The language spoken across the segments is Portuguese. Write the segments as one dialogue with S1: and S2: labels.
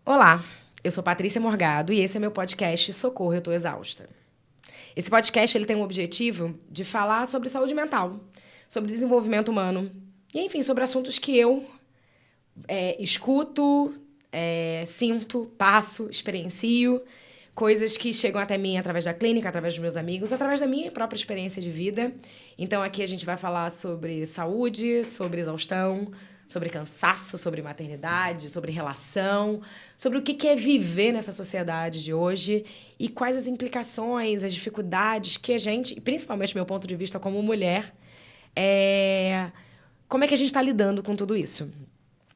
S1: Olá, eu sou Patrícia Morgado e esse é meu podcast Socorro, eu tô exausta. Esse podcast ele tem o objetivo de falar sobre saúde mental, sobre desenvolvimento humano e, enfim, sobre assuntos que eu escuto, sinto, passo, experiencio, coisas que chegam até mim através da clínica, através dos meus amigos, através da minha própria experiência de vida. Então aqui a gente vai falar sobre saúde, sobre exaustão, sobre cansaço, sobre maternidade, sobre relação, sobre o que é viver nessa sociedade de hoje e quais as implicações, as dificuldades que a gente, principalmente meu ponto de vista como mulher, como é que a gente está lidando com tudo isso.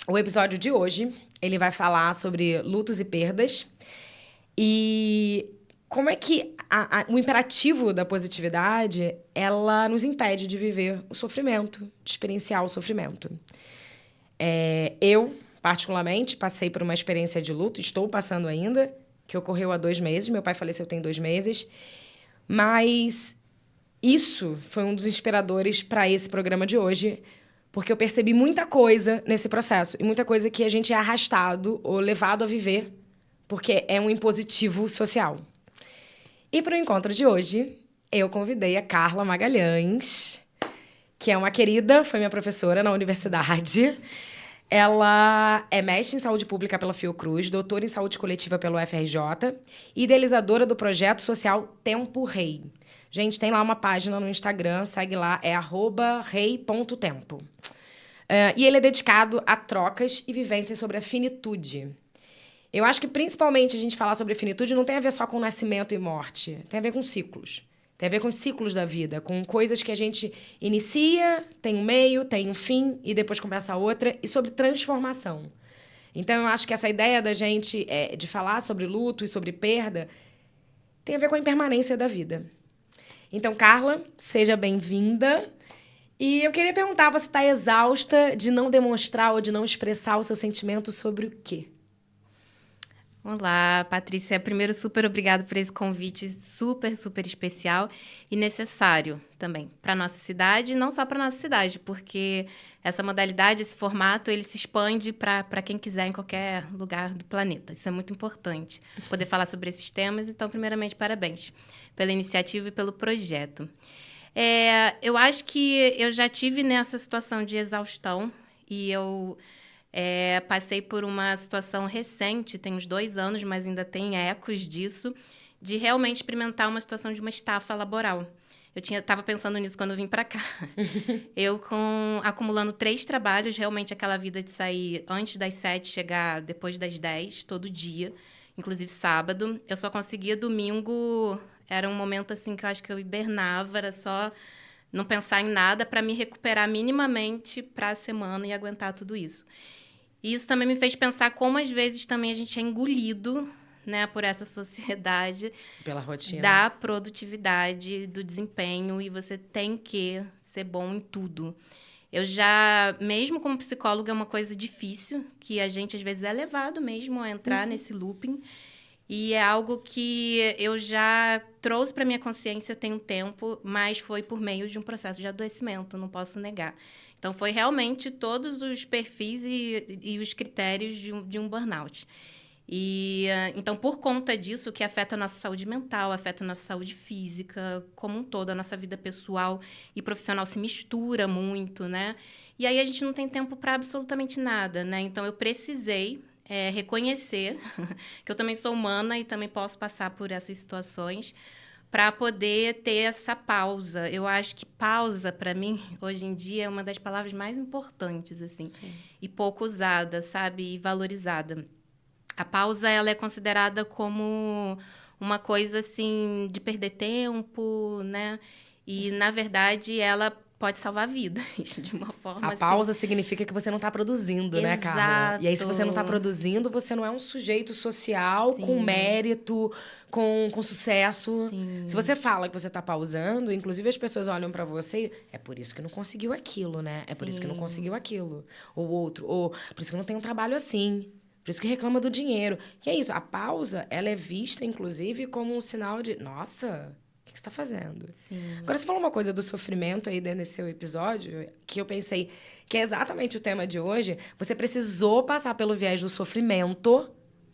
S1: O episódio de hoje, ele vai falar sobre lutos e perdas e como é que o imperativo da positividade, ela nos impede de viver o sofrimento, de experienciar o sofrimento. Eu, particularmente, passei por uma experiência de luto, estou passando ainda, que ocorreu há 2 meses. Meu pai faleceu tem 2 meses. Mas isso foi um dos inspiradores para esse programa de hoje, porque eu percebi muita coisa nesse processo e muita coisa que a gente é arrastado ou levado a viver, porque é um impositivo social. E para o encontro de hoje, eu convidei a Carla Magalhães, que é uma querida, foi minha professora na universidade. Ela é mestre em saúde pública pela Fiocruz, doutora em saúde coletiva pelo UFRJ e idealizadora do projeto social Tempo Rei. Gente, tem lá uma página no Instagram, segue lá, é @rei.tempo. E ele é dedicado a trocas e vivências sobre a finitude. Eu acho que, principalmente, a gente falar sobre finitude não tem a ver só com nascimento e morte. Tem a ver com ciclos. Tem a ver com os ciclos da vida, com coisas que a gente inicia, tem um meio, tem um fim, e depois começa a outra, e sobre transformação. Então, eu acho que essa ideia da gente de falar sobre luto e sobre perda tem a ver com a impermanência da vida. Então, Carla, seja bem-vinda. E eu queria perguntar, você está exausta de não demonstrar ou de não expressar o seu sentimento sobre o quê?
S2: Olá, Patrícia. Primeiro, super obrigada por esse convite super, super especial e necessário também para a nossa cidade, e não só para a nossa cidade, porque essa modalidade, esse formato, ele se expande para quem quiser em qualquer lugar do planeta. Isso é muito importante, poder falar sobre esses temas. Então, primeiramente, parabéns pela iniciativa e pelo projeto. Eu acho que eu já tive nessa situação de exaustão e eu... passei por uma situação recente, tem uns 2 anos, mas ainda tem ecos disso, de realmente experimentar uma situação de uma estafa laboral. Eu estava pensando nisso quando eu vim para cá. Eu, acumulando 3 trabalhos, realmente aquela vida de sair antes das 7, chegar depois das 10, todo dia, inclusive sábado. Eu só conseguia domingo, era um momento assim que eu acho que eu hibernava, era só não pensar em nada para me recuperar minimamente para a semana e aguentar tudo isso. E isso também me fez pensar como, às vezes, também a gente é engolido, né, por essa sociedade
S1: Pela rotina.
S2: da produtividade, do desempenho, e você tem que ser bom em tudo. Eu já, mesmo como psicóloga, é uma coisa difícil, que a gente, às vezes, é levado mesmo a entrar nesse looping. E é algo que eu já trouxe para minha consciência tem um tempo, mas foi por meio de um processo de adoecimento, não posso negar. Então, foi realmente todos os perfis e os critérios de um burnout. Então, por conta disso, que afeta a nossa saúde mental, afeta a nossa saúde física, como um todo, a nossa vida pessoal e profissional se mistura muito, né? E aí a gente não tem tempo para absolutamente nada, né? Então, eu precisei reconhecer que eu também sou humana e também posso passar por essas situações, para poder ter essa pausa. Eu acho que pausa, para mim, hoje em dia, é uma das palavras mais importantes, assim.
S1: Sim.
S2: E pouco usada, sabe? E valorizada. A pausa, ela é considerada como uma coisa, assim, de perder tempo, né? E, na verdade, ela pode salvar vidas, de uma forma
S1: A
S2: assim...
S1: pausa significa que você não está produzindo, né, Carla? E aí, se você não está produzindo, você não é um sujeito social
S2: Sim.
S1: com mérito, com sucesso.
S2: Sim.
S1: Se você fala que você está pausando, inclusive as pessoas olham para você, é por isso que não conseguiu aquilo, né? É por isso que não conseguiu aquilo. Ou outro. Ou por isso que não tem um trabalho assim. Por isso que reclama do dinheiro. Que é isso, a pausa, ela é vista, inclusive, como um sinal de... Nossa... O que você está fazendo?
S2: Sim.
S1: Agora, você falou uma coisa do sofrimento aí nesse seu episódio, que eu pensei que é exatamente o tema de hoje. Você precisou passar pelo viés do sofrimento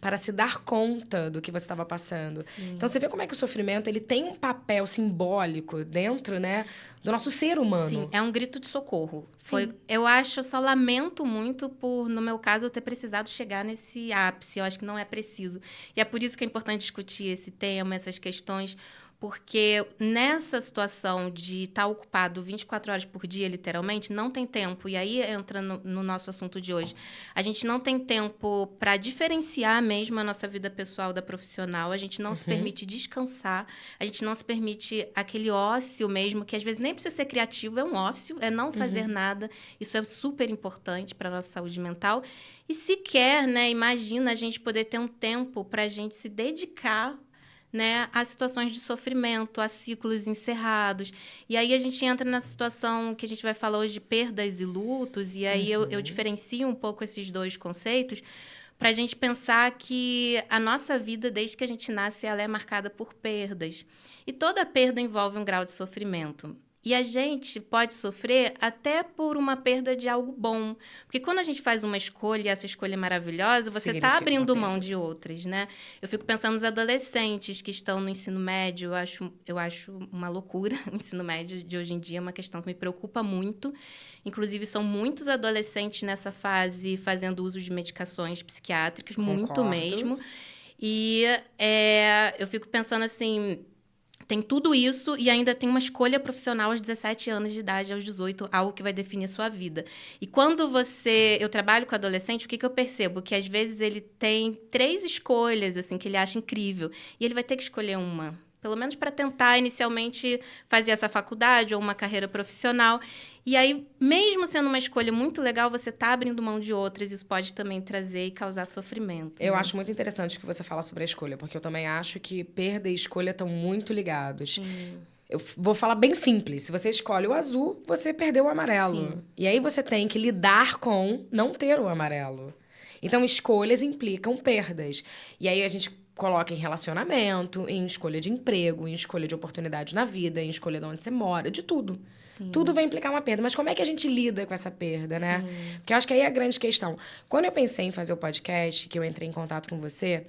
S1: para se dar conta do que você estava passando.
S2: Sim.
S1: Então, você vê como é que o sofrimento ele tem um papel simbólico dentro, né, do nosso ser humano.
S2: Sim, é um grito de socorro.
S1: Sim.
S2: Eu acho, eu só lamento muito por, no meu caso, eu ter precisado chegar nesse ápice. Eu acho que não é preciso. E é por isso que é importante discutir esse tema, essas questões, porque nessa situação de estar ocupado 24 horas por dia, literalmente, não tem tempo. E aí entra no nosso assunto de hoje. A gente não tem tempo para diferenciar mesmo a nossa vida pessoal da profissional. A gente não se permite descansar. A gente não se permite aquele ócio mesmo, que às vezes nem precisa ser criativo, é um ócio, é não fazer nada. Isso é super importante para a nossa saúde mental. E sequer, né, imagina a gente poder ter um tempo para a gente se dedicar, né, a situações de sofrimento, a ciclos encerrados. E aí a gente entra na situação que a gente vai falar hoje de perdas e lutos, e aí eu diferencio um pouco esses dois conceitos para a gente pensar que a nossa vida, desde que a gente nasce, ela é marcada por perdas. E toda perda envolve um grau de sofrimento. E a gente pode sofrer até por uma perda de algo bom. Porque quando a gente faz uma escolha, e essa escolha é maravilhosa, você está abrindo mão de outras, né? Eu fico pensando nos adolescentes que estão no ensino médio. Eu acho uma loucura o ensino médio de hoje em dia, é uma questão que me preocupa muito. Inclusive, são muitos adolescentes nessa fase fazendo uso de medicações psiquiátricas, muito mesmo. E eu fico pensando assim... Tem tudo isso e ainda tem uma escolha profissional aos 17 anos de idade, aos 18, algo que vai definir a sua vida. E quando eu trabalho com adolescente, o que eu percebo? Que às vezes ele tem 3 escolhas assim, que ele acha incrível e ele vai ter que escolher uma. Pelo menos para tentar inicialmente fazer essa faculdade ou uma carreira profissional. E aí, mesmo sendo uma escolha muito legal, você está abrindo mão de outras. Isso pode também trazer e causar sofrimento.
S1: Eu acho muito interessante o que você fala sobre a escolha, porque eu também acho que perda e escolha estão muito ligados.
S2: Sim.
S1: Eu vou falar bem simples. Se você escolhe o azul, você perdeu o amarelo.
S2: Sim.
S1: E aí você tem que lidar com não ter o amarelo. Então, escolhas implicam perdas. E aí a gente coloca em relacionamento, em escolha de emprego, em escolha de oportunidade na vida, em escolha de onde você mora, de tudo.
S2: Sim.
S1: Tudo vai implicar uma perda. Mas como é que a gente lida com essa perda, né?
S2: Sim.
S1: Porque eu acho que aí é a grande questão. Quando eu pensei em fazer o podcast, que eu entrei em contato com você,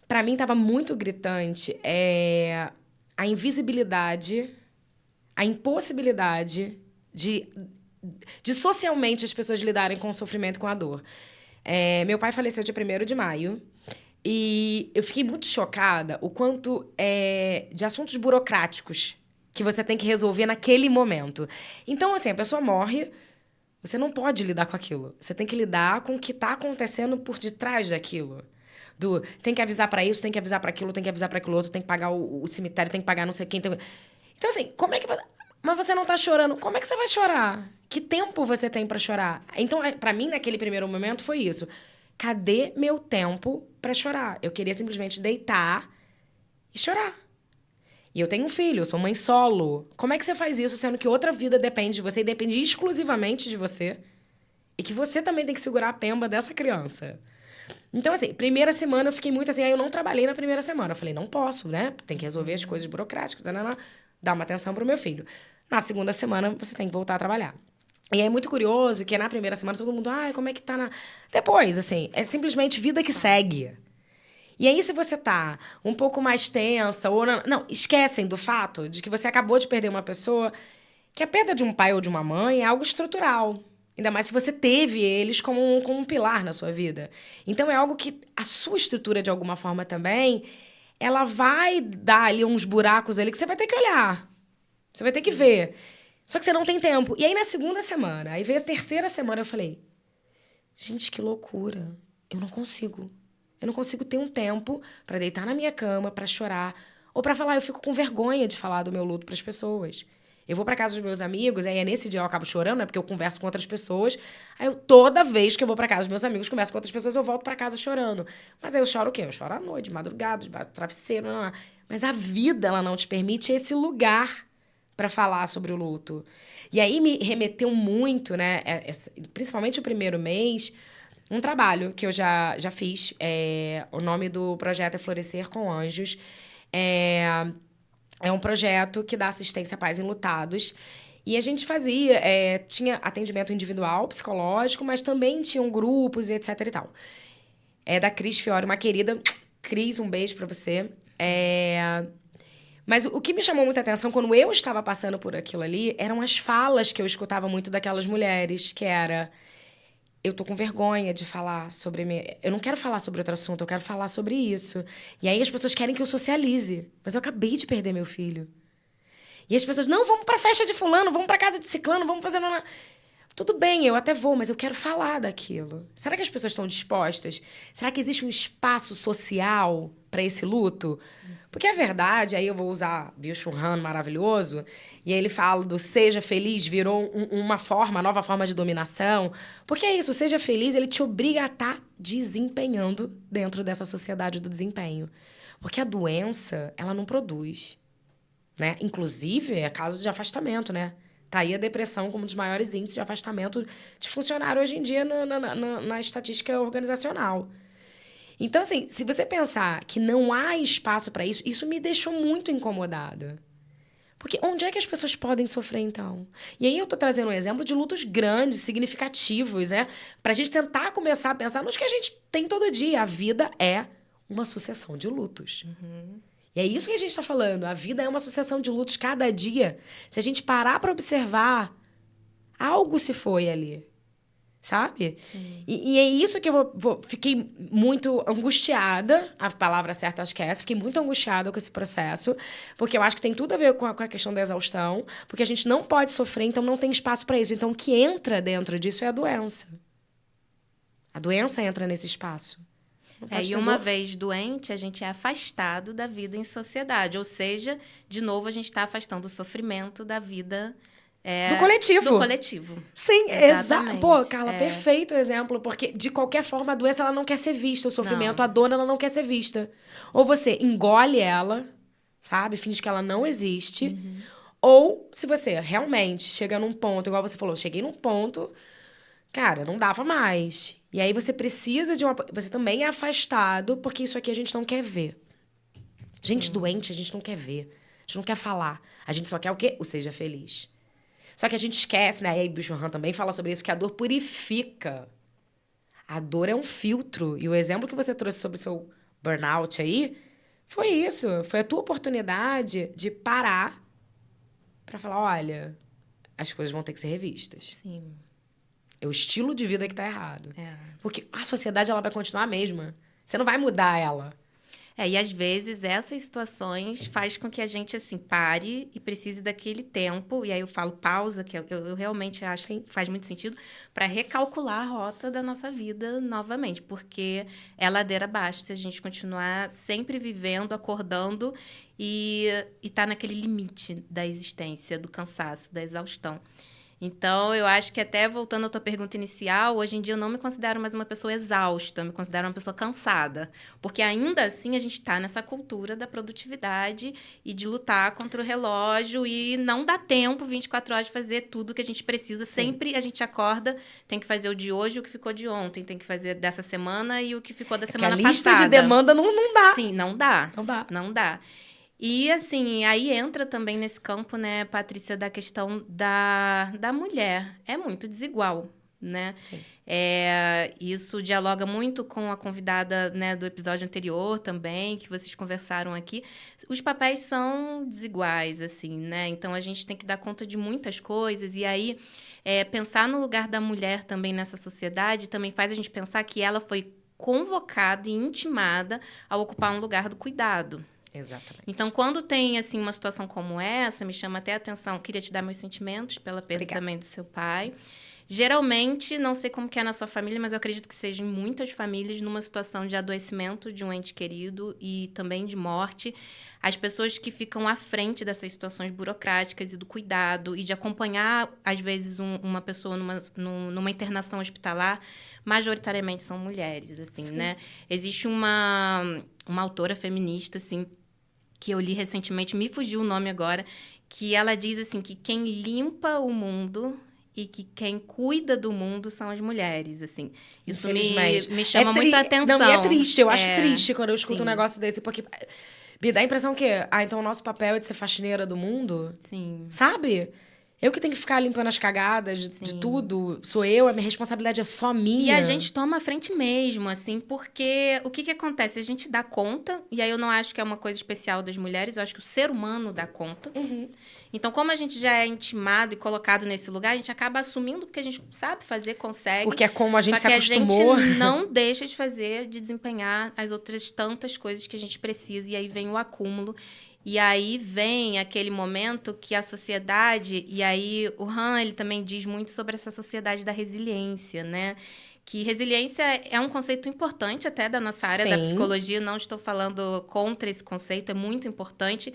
S1: para mim estava muito gritante a invisibilidade, a impossibilidade de socialmente as pessoas lidarem com o sofrimento e com a dor. Meu pai faleceu dia 1º de maio. E eu fiquei muito chocada o quanto de assuntos burocráticos que você tem que resolver naquele momento. Então, assim, a pessoa morre, você não pode lidar com aquilo. Você tem que lidar com o que está acontecendo por detrás daquilo. Tem que avisar para isso, tem que avisar para aquilo, tem que avisar para aquilo outro, tem que pagar o cemitério, tem que pagar não sei quem. Então, assim, como é que... Mas você não tá chorando. Como é que você vai chorar? Que tempo você tem para chorar? Então, para mim, naquele primeiro momento, foi isso. Cadê meu tempo para chorar? Eu queria simplesmente deitar e chorar. E eu tenho um filho, eu sou mãe solo. Como é que você faz isso, sendo que outra vida depende de você e depende exclusivamente de você? E que você também tem que segurar a pemba dessa criança. Então, assim, primeira semana eu fiquei muito assim... Aí eu não trabalhei na primeira semana. Eu falei, não posso, né? Tem que resolver as coisas burocráticas, dar uma atenção pro meu filho. Na segunda semana, você tem que voltar a trabalhar. E é muito curioso que na primeira semana todo mundo... como é que tá na... Depois, assim, é simplesmente vida que segue. E aí, se você tá um pouco mais tensa ou... Não, esquecem do fato de que você acabou de perder uma pessoa... Que a perda de um pai ou de uma mãe é algo estrutural. Ainda mais se você teve eles como um pilar na sua vida. Então, é algo que a sua estrutura, de alguma forma, também... Ela vai dar ali uns buracos ali que você vai ter que olhar. Você vai ter que ver. Só que você não tem tempo. E aí, na segunda semana, aí veio a terceira semana, eu falei... Gente, que loucura. Eu não consigo. Eu não consigo ter um tempo para deitar na minha cama, para chorar. Ou para falar, eu fico com vergonha de falar do meu luto para as pessoas. Eu vou para casa dos meus amigos, aí nesse dia eu acabo chorando, né? Porque eu converso com outras pessoas. Aí toda vez que eu vou para casa dos meus amigos, converso com outras pessoas, eu volto para casa chorando. Mas aí eu choro o quê? Eu choro à noite, de madrugada, debaixo do travesseiro. Não. Mas a vida, ela não te permite esse lugar para falar sobre o luto. E aí me remeteu muito, né? Principalmente o primeiro mês, um trabalho que eu já fiz. O nome do projeto é Florescer com Anjos. É um projeto que dá assistência a pais enlutados. E a gente fazia... tinha atendimento individual, psicológico, mas também tinham grupos e etc e tal. É da Cris Fiore, uma querida. Cris, um beijo pra você. Mas o que me chamou muita atenção quando eu estava passando por aquilo ali eram as falas que eu escutava muito daquelas mulheres, que era... Eu tô com vergonha de falar sobre... Eu não quero falar sobre outro assunto, eu quero falar sobre isso. E aí as pessoas querem que eu socialize. Mas eu acabei de perder meu filho. E as pessoas, não, vamos pra festa de fulano, vamos pra casa de ciclano, vamos fazer... Tudo bem, eu até vou, mas eu quero falar daquilo. Será que as pessoas estão dispostas? Será que existe um espaço social para esse luto? Porque a verdade, aí eu vou usar Byung-Chul Han maravilhoso, e aí ele fala do seja feliz, virou uma nova forma de dominação. Porque é isso, seja feliz, ele te obriga a estar desempenhando dentro dessa sociedade do desempenho. Porque a doença, ela não produz, né? Inclusive, é caso de afastamento, né? Tá aí a depressão como um dos maiores índices de afastamento de funcionário hoje em dia na estatística organizacional. Então, assim, se você pensar que não há espaço para isso, isso me deixou muito incomodada. Porque onde é que as pessoas podem sofrer, então? E aí eu tô trazendo um exemplo de lutos grandes, significativos, né? Pra gente tentar começar a pensar nos que a gente tem todo dia. A vida é uma sucessão de lutos.
S2: Uhum.
S1: E é isso que a gente está falando. A vida é uma sucessão de lutos cada dia. Se a gente parar para observar, algo se foi ali. Sabe? E é isso que fiquei muito angustiada. A palavra certa acho que é essa. Fiquei muito angustiada com esse processo. Porque eu acho que tem tudo a ver com a questão da exaustão. Porque a gente não pode sofrer, então não tem espaço para isso. Então o que entra dentro disso é a doença. A doença entra nesse espaço.
S2: E uma vez doente, a gente é afastado da vida em sociedade. Ou seja, de novo, a gente está afastando o sofrimento da vida...
S1: do coletivo.
S2: Do coletivo.
S1: Sim, exato. Pô, Carla, perfeito o exemplo. Porque, de qualquer forma, a doença ela não quer ser vista. O sofrimento, a dor, ela não quer ser vista. Ou você engole ela, sabe? Finge que ela não existe. Uhum. Ou, se você realmente chega num ponto, igual você falou, cheguei num ponto... Cara, não dava mais. E aí você precisa de você também é afastado, porque isso aqui a gente não quer ver. Gente doente, a gente não quer ver. A gente não quer falar. A gente só quer o quê? O seja feliz. Só que a gente esquece, né? E aí Byung-Chul Han também fala sobre isso, que a dor purifica. A dor é um filtro. E o exemplo que você trouxe sobre o seu burnout aí, foi isso. Foi a tua oportunidade de parar pra falar, olha, as coisas vão ter que ser revistas.
S2: Sim.
S1: É o estilo de vida que tá errado. Porque a sociedade, ela vai continuar a mesma. Você não vai mudar ela.
S2: E às vezes essas situações faz com que a gente, assim, pare e precise daquele tempo. E aí eu falo pausa, que eu realmente acho que faz muito sentido, para recalcular a rota da nossa vida novamente. Porque é ladeira abaixo se a gente continuar sempre vivendo, acordando e tá naquele limite da existência, do cansaço, da exaustão. Então, eu acho que até voltando à tua pergunta inicial, hoje em dia eu não me considero mais uma pessoa exausta, eu me considero uma pessoa cansada. Porque ainda assim a gente está nessa cultura da produtividade e de lutar contra o relógio e não dá tempo, 24 horas, de fazer tudo que a gente precisa. Sim. Sempre a gente acorda, tem que fazer o de hoje e o que ficou de ontem, tem que fazer dessa semana e o que ficou da semana passada.
S1: A lista de demanda não dá.
S2: Sim, não dá. Não dá. E, assim, aí entra também nesse campo, né, Patrícia, da questão da mulher. É muito desigual, né?
S1: Sim.
S2: Isso dialoga muito com a convidada, né, do episódio anterior também, que vocês conversaram aqui. Os papéis são desiguais, assim, né? Então, a gente tem que dar conta de muitas coisas. E aí, pensar no lugar da mulher também nessa sociedade também faz a gente pensar que ela foi convocada e intimada a ocupar um lugar do cuidado.
S1: Exatamente.
S2: Então, quando tem, assim, uma situação como essa, me chama até a atenção, queria te dar meus sentimentos pela perda também do seu pai. Geralmente, não sei como que é na sua família, mas eu acredito que seja em muitas famílias, numa situação de adoecimento de um ente querido e também de morte, as pessoas que ficam à frente dessas situações burocráticas e do cuidado e de acompanhar, às vezes, uma pessoa numa internação hospitalar, majoritariamente são mulheres, assim, Sim. né? Existe uma autora feminista, assim, que eu li recentemente, me fugiu o nome agora, que ela diz assim, que quem limpa o mundo e que quem cuida do mundo são as mulheres, assim. Isso me chama muito a atenção.
S1: Não, e é triste, eu acho triste quando eu escuto um negócio desse, porque me dá a impressão que, então o nosso papel é de ser faxineira do mundo?
S2: Sim.
S1: Sabe? Eu que tenho que ficar limpando as cagadas de
S2: Sim.
S1: tudo. Sou eu, a minha responsabilidade é só minha.
S2: E a gente toma a frente mesmo, assim, porque o que acontece? A gente dá conta, e aí eu não acho que é uma coisa especial das mulheres, eu acho que o ser humano dá conta. Então, como a gente já é intimado e colocado nesse lugar, a gente acaba assumindo porque a gente sabe fazer, consegue.
S1: Porque é como a gente se
S2: Só que
S1: acostumou.
S2: a gente não deixa de fazer, de desempenhar as outras tantas coisas que a gente precisa, e aí vem o acúmulo. E aí vem aquele momento que a sociedade... E aí o Han, ele também diz muito sobre essa sociedade da resiliência, né? Que resiliência é um conceito importante até da nossa área da
S1: Sim.
S2: psicologia. Não estou falando contra esse conceito, é muito importante.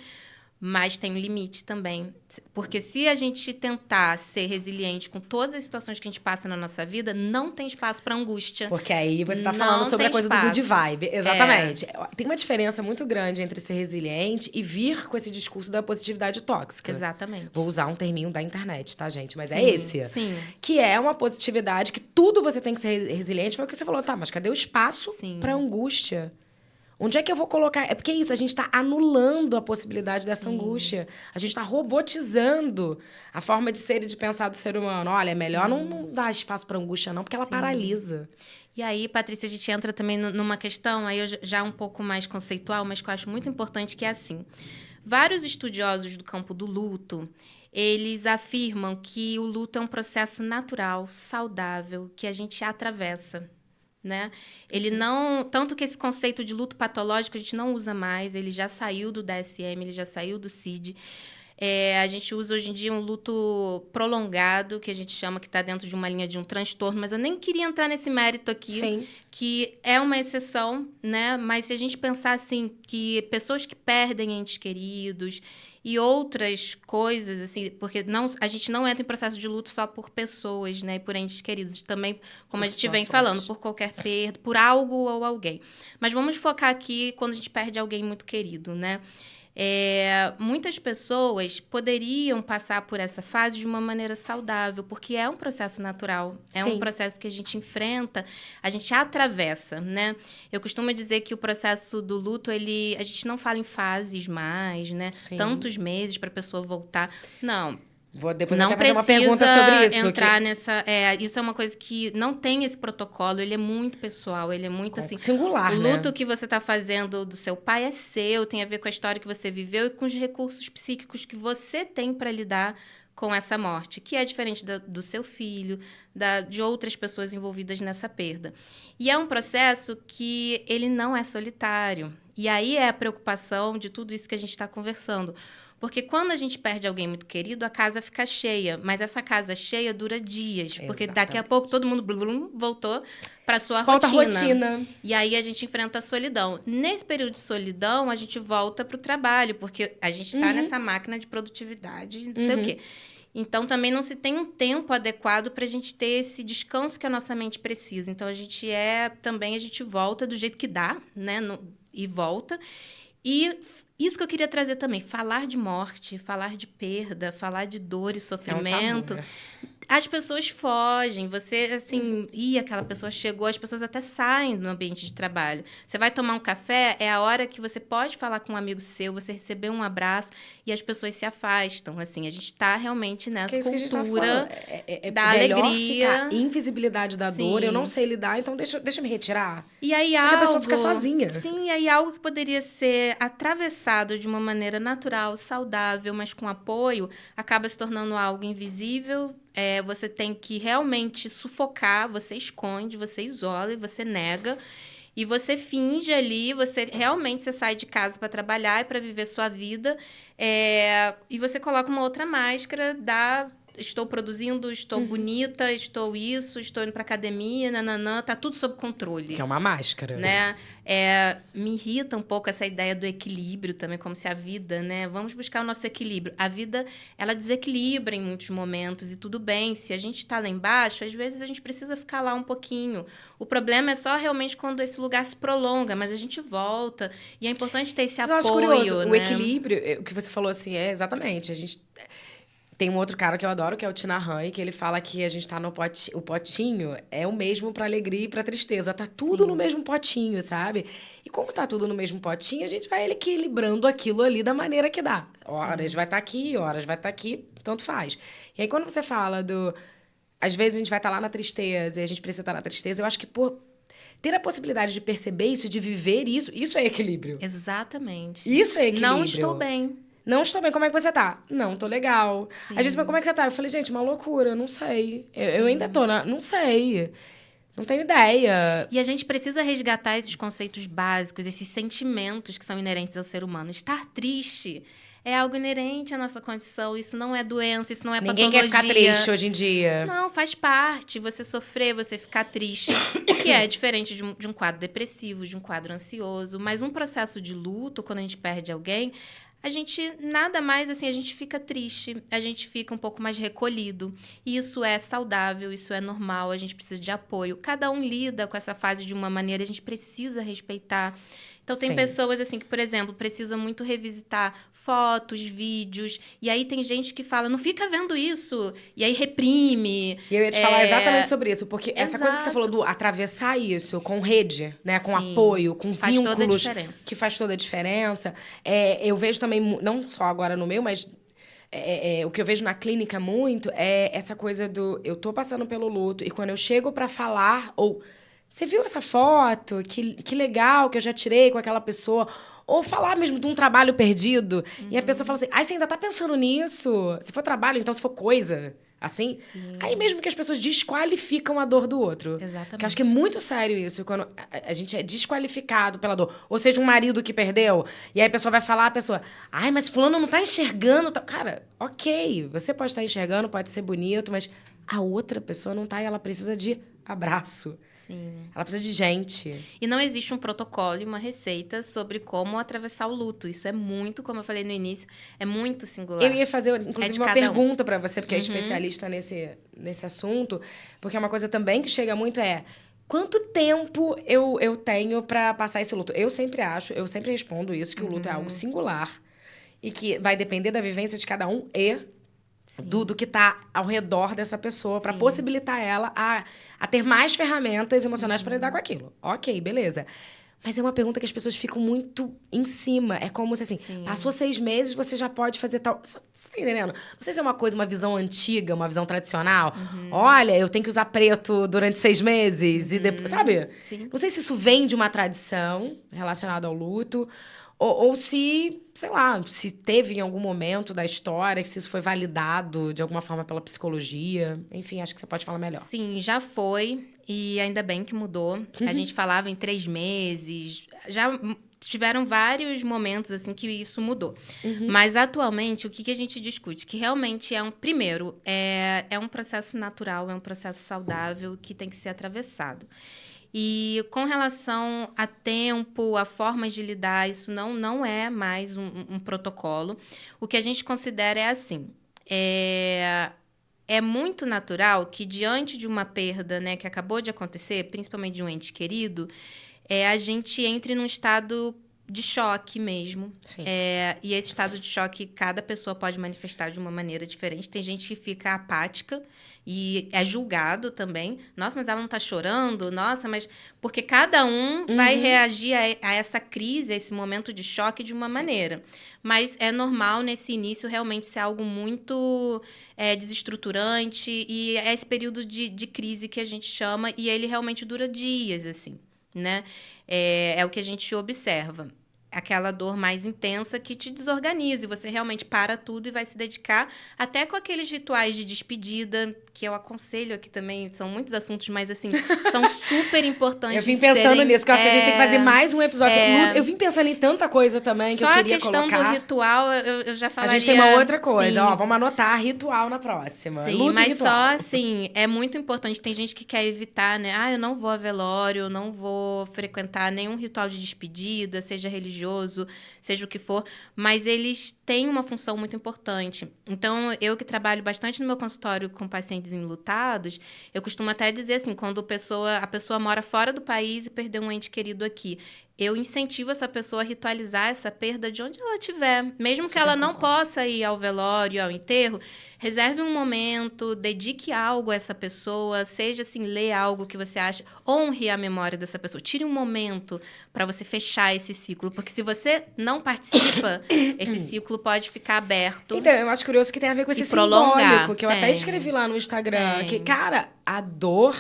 S2: Mas tem um limite também. Porque se a gente tentar ser resiliente com todas as situações que a gente passa na nossa vida, não tem espaço para angústia.
S1: Porque aí você tá
S2: Não
S1: falando sobre a
S2: tem
S1: coisa do good
S2: espaço.
S1: vibe. Exatamente. Tem uma diferença muito grande entre ser resiliente e vir com esse discurso da positividade tóxica.
S2: Exatamente.
S1: Vou usar um terminho da internet, tá, gente? Mas é
S2: Sim,
S1: esse.
S2: sim.
S1: Que é uma positividade que tudo você tem que ser resiliente. Foi o que você falou, tá, mas cadê o espaço
S2: Sim.
S1: pra angústia? Onde é que eu vou colocar? É porque é isso, a gente tá anulando a possibilidade dessa angústia. A gente tá robotizando a forma de ser e de pensar do ser humano. Olha, é melhor não dar espaço pra angústia, não, porque ela paralisa.
S2: E aí, Patrícia, a gente entra também numa questão, aí eu já um pouco mais conceitual, mas que eu acho muito importante, que é assim. Vários estudiosos do campo do luto, eles afirmam que o luto é um processo natural, saudável, que a gente atravessa. Né? Ele não... Tanto que esse conceito de luto patológico a gente não usa mais, ele já saiu do DSM, ele já saiu do CID. A gente usa hoje em dia um luto prolongado, que a gente chama que está dentro de uma linha de um transtorno, mas eu nem queria entrar nesse mérito aqui,
S1: Sim.
S2: que é uma exceção, né? Mas se a gente pensar assim, que pessoas que perdem entes queridos e outras coisas, assim, porque a gente não entra em processo de luto só por pessoas, né? E por entes queridos. Também, como
S1: Por
S2: a gente vem
S1: situações.
S2: falando, por qualquer perda, por algo ou alguém. Mas vamos focar aqui quando a gente perde alguém muito querido, né? Muitas pessoas poderiam passar por essa fase de uma maneira saudável, porque é um processo natural, é
S1: Sim.
S2: um processo que a gente enfrenta, a gente atravessa, né? Eu costumo dizer que o processo do luto, a gente não fala em fases mais, né?
S1: Sim.
S2: Tantos meses para a pessoa voltar. Não.
S1: Vou depois
S2: Não
S1: até fazer uma
S2: precisa
S1: pergunta sobre isso.
S2: entrar nessa... isso é uma coisa que não tem esse protocolo, ele é muito pessoal, ele é muito assim...
S1: Singular,
S2: O
S1: né?
S2: luto que você está fazendo do seu pai é seu, tem a ver com a história que você viveu e com os recursos psíquicos que você tem para lidar com essa morte, que é diferente do seu filho, de outras pessoas envolvidas nessa perda. E é um processo que ele não é solitário. E aí é a preocupação de tudo isso que a gente está conversando. Porque quando a gente perde alguém muito querido, a casa fica cheia. Mas essa casa cheia dura dias. Porque daqui a pouco todo mundo voltou para sua rotina. E aí a gente enfrenta a solidão. Nesse período de solidão, a gente volta para o trabalho. Porque a gente está nessa máquina de produtividade, não sei o quê. Então, também não se tem um tempo adequado para a gente ter esse descanso que a nossa mente precisa. Então, a gente volta do jeito que dá, né? E volta. E isso que eu queria trazer também, falar de morte, falar de perda, falar de dor e sofrimento.
S1: É um tabu, né?
S2: As pessoas fogem, você, assim, aquela pessoa chegou, as pessoas até saem do ambiente de trabalho. Você vai tomar um café, é a hora que você pode falar com um amigo seu, você receber um abraço e as pessoas se afastam, assim. A gente está realmente nessa cultura da alegria.
S1: Ficar invisibilidade da dor, eu não sei lidar, então deixa eu me retirar.
S2: E aí
S1: Só que a pessoa fica sozinha.
S2: Sim, e aí algo que poderia ser atravessado de uma maneira natural, saudável, mas com apoio, acaba se tornando algo invisível. Você tem que realmente sufocar, você esconde, você isola e você nega. E você finge ali, você sai de casa para trabalhar e para viver sua vida. E você coloca uma outra máscara estou produzindo, estou bonita, estou indo para academia, nananã, tá tudo sob controle.
S1: Que é uma máscara.
S2: Né? Me irrita um pouco essa ideia do equilíbrio também, como se a vida, né? Vamos buscar o nosso equilíbrio. A vida, ela desequilibra em muitos momentos e tudo bem. Se a gente está lá embaixo, às vezes a gente precisa ficar lá um pouquinho. O problema é só realmente quando esse lugar se prolonga, mas a gente volta. E é importante ter esse apoio,
S1: eu acho curioso,
S2: né?
S1: o equilíbrio, o que você falou assim, exatamente, a gente... Tem um outro cara que eu adoro, que é o Tina Ryan, que ele fala que a gente tá no potinho. O potinho é o mesmo pra alegria e pra tristeza. Tá tudo no mesmo potinho, sabe? E como tá tudo no mesmo potinho, a gente vai equilibrando aquilo ali da maneira que dá. Horas vai estar aqui, horas vai estar aqui, tanto faz. E aí, quando você fala do... Às vezes a gente vai estar lá na tristeza e a gente precisa estar na tristeza. Eu acho que por ter a possibilidade de perceber isso, de viver isso, isso é equilíbrio.
S2: Exatamente.
S1: Isso é equilíbrio.
S2: Não estou bem.
S1: Não estou bem, como é que você tá? Não, tô legal.
S2: Sim.
S1: Às vezes, mas como é que você tá? Eu falei, gente, uma loucura, eu não sei. Eu ainda tô não sei. Não tenho ideia.
S2: E a gente precisa resgatar esses conceitos básicos, esses sentimentos que são inerentes ao ser humano. Estar triste é algo inerente à nossa condição. Isso não é doença, isso não é
S1: Ninguém
S2: patologia.
S1: quer ficar triste hoje em dia.
S2: Não, faz parte. Você sofrer, você ficar triste. O que é diferente de um quadro depressivo, de um quadro ansioso. Mas um processo de luto, quando a gente perde alguém... A gente, nada mais, assim, a gente fica triste, a gente fica um pouco mais recolhido. E isso é saudável, isso é normal, a gente precisa de apoio. Cada um lida com essa fase de uma maneira, a gente precisa respeitar. Então, tem pessoas, assim, que, por exemplo, precisam muito revisitar fotos, vídeos. E aí, tem gente que fala, não fica vendo isso. E aí, reprime.
S1: E eu ia te falar exatamente sobre isso. Porque essa coisa que você falou do atravessar isso com rede, né? Com apoio, com
S2: faz
S1: vínculos.
S2: Toda a diferença.
S1: Que faz toda a diferença. Eu vejo também, não só agora no meu, mas... o que eu vejo na clínica muito é essa coisa do... Eu tô passando pelo luto e quando eu chego pra falar... ou você viu essa foto? Que legal que eu já tirei com aquela pessoa. Ou falar mesmo de um trabalho perdido. E a pessoa fala assim, ai, você ainda tá pensando nisso? Se for trabalho, então se for coisa, assim.
S2: Sim.
S1: Aí mesmo que as pessoas desqualificam a dor do outro.
S2: Exatamente.
S1: Porque eu acho que é muito sério isso, quando a gente é desqualificado pela dor. Ou seja, um marido que perdeu, e aí a pessoa vai falar, a pessoa, ai, mas fulano não tá enxergando. Cara, ok, você pode estar enxergando, pode ser bonito, mas a outra pessoa não tá e ela precisa de abraço.
S2: Sim.
S1: Ela precisa de gente.
S2: E não existe um protocolo e uma receita sobre como atravessar o luto. Isso é muito, como eu falei no início, é muito singular.
S1: Eu ia fazer, inclusive, uma pergunta pra você, porque é especialista nesse assunto, porque é uma coisa também que chega muito quanto tempo eu tenho pra passar esse luto? Eu sempre respondo isso, que o luto é algo singular e que vai depender da vivência de cada um e do que tá ao redor dessa pessoa para possibilitar ela a ter mais ferramentas emocionais para lidar com aquilo. Ok, beleza. Mas é uma pergunta que as pessoas ficam muito em cima. É como se, assim, passou 6 meses, você já pode fazer tal... Você tá entendendo? Não sei se é uma visão antiga, uma visão tradicional. Olha, eu tenho que usar preto durante 6 meses e depois... Sabe?
S2: Sim.
S1: Não sei se isso vem de uma tradição relacionada ao luto... Ou se, sei lá, se teve em algum momento da história, se isso foi validado de alguma forma pela psicologia. Enfim, acho que você pode falar melhor.
S2: Sim, já foi. E ainda bem que mudou. A gente falava em 3 meses. Já tiveram vários momentos, assim, que isso mudou. Mas, atualmente, o que a gente discute? Que realmente primeiro, é um processo natural, é um processo saudável que tem que ser atravessado. E com relação a tempo, a formas de lidar, isso não é mais um protocolo. O que a gente considera é assim, é muito natural que diante de uma perda, né, que acabou de acontecer, principalmente de um ente querido, a gente entre num estado de choque mesmo. E esse estado de choque, cada pessoa pode manifestar de uma maneira diferente. Tem gente que fica apática e é julgado também. Nossa, mas ela não tá chorando? Nossa, mas... Porque cada um vai reagir a essa crise, a esse momento de choque de uma maneira. Mas é normal, nesse início, realmente ser algo muito desestruturante. E é esse período de crise que a gente chama. E ele realmente dura dias, assim, né? É o que a gente observa. Aquela dor mais intensa que te desorganiza. E você realmente para tudo e vai se dedicar até com aqueles rituais de despedida, que eu aconselho aqui também. São muitos assuntos, mas, assim, são super importantes.
S1: Eu vim pensando nisso, que eu acho que a gente tem que fazer mais um episódio. Eu vim pensando em tanta coisa também que eu queria colocar.
S2: Só a questão do ritual, eu já falaria...
S1: A gente tem uma outra coisa. Ó, vamos anotar ritual na próxima.
S2: Sim,
S1: Luto
S2: mas
S1: e ritual.
S2: só, assim, é muito importante. Tem gente que quer evitar, né? Eu não vou a velório, eu não vou frequentar nenhum ritual de despedida, seja religioso religioso, seja o que for, mas eles têm uma função muito importante. Então, eu que trabalho bastante no meu consultório com pacientes enlutados, eu costumo até dizer assim, quando a pessoa mora fora do país e perdeu um ente querido aqui, eu incentivo essa pessoa a ritualizar essa perda de onde ela estiver. Mesmo que ela não possa ir ao velório, ao enterro, reserve um momento, dedique algo a essa pessoa, seja assim, ler algo que você acha, honre a memória dessa pessoa. Tire um momento para você fechar esse ciclo, porque se você não participa, esse ciclo pode ficar aberto.
S1: Então, eu acho curioso que tem a ver com esse simbólico, que eu até escrevi lá no Instagram, que, cara, a dor,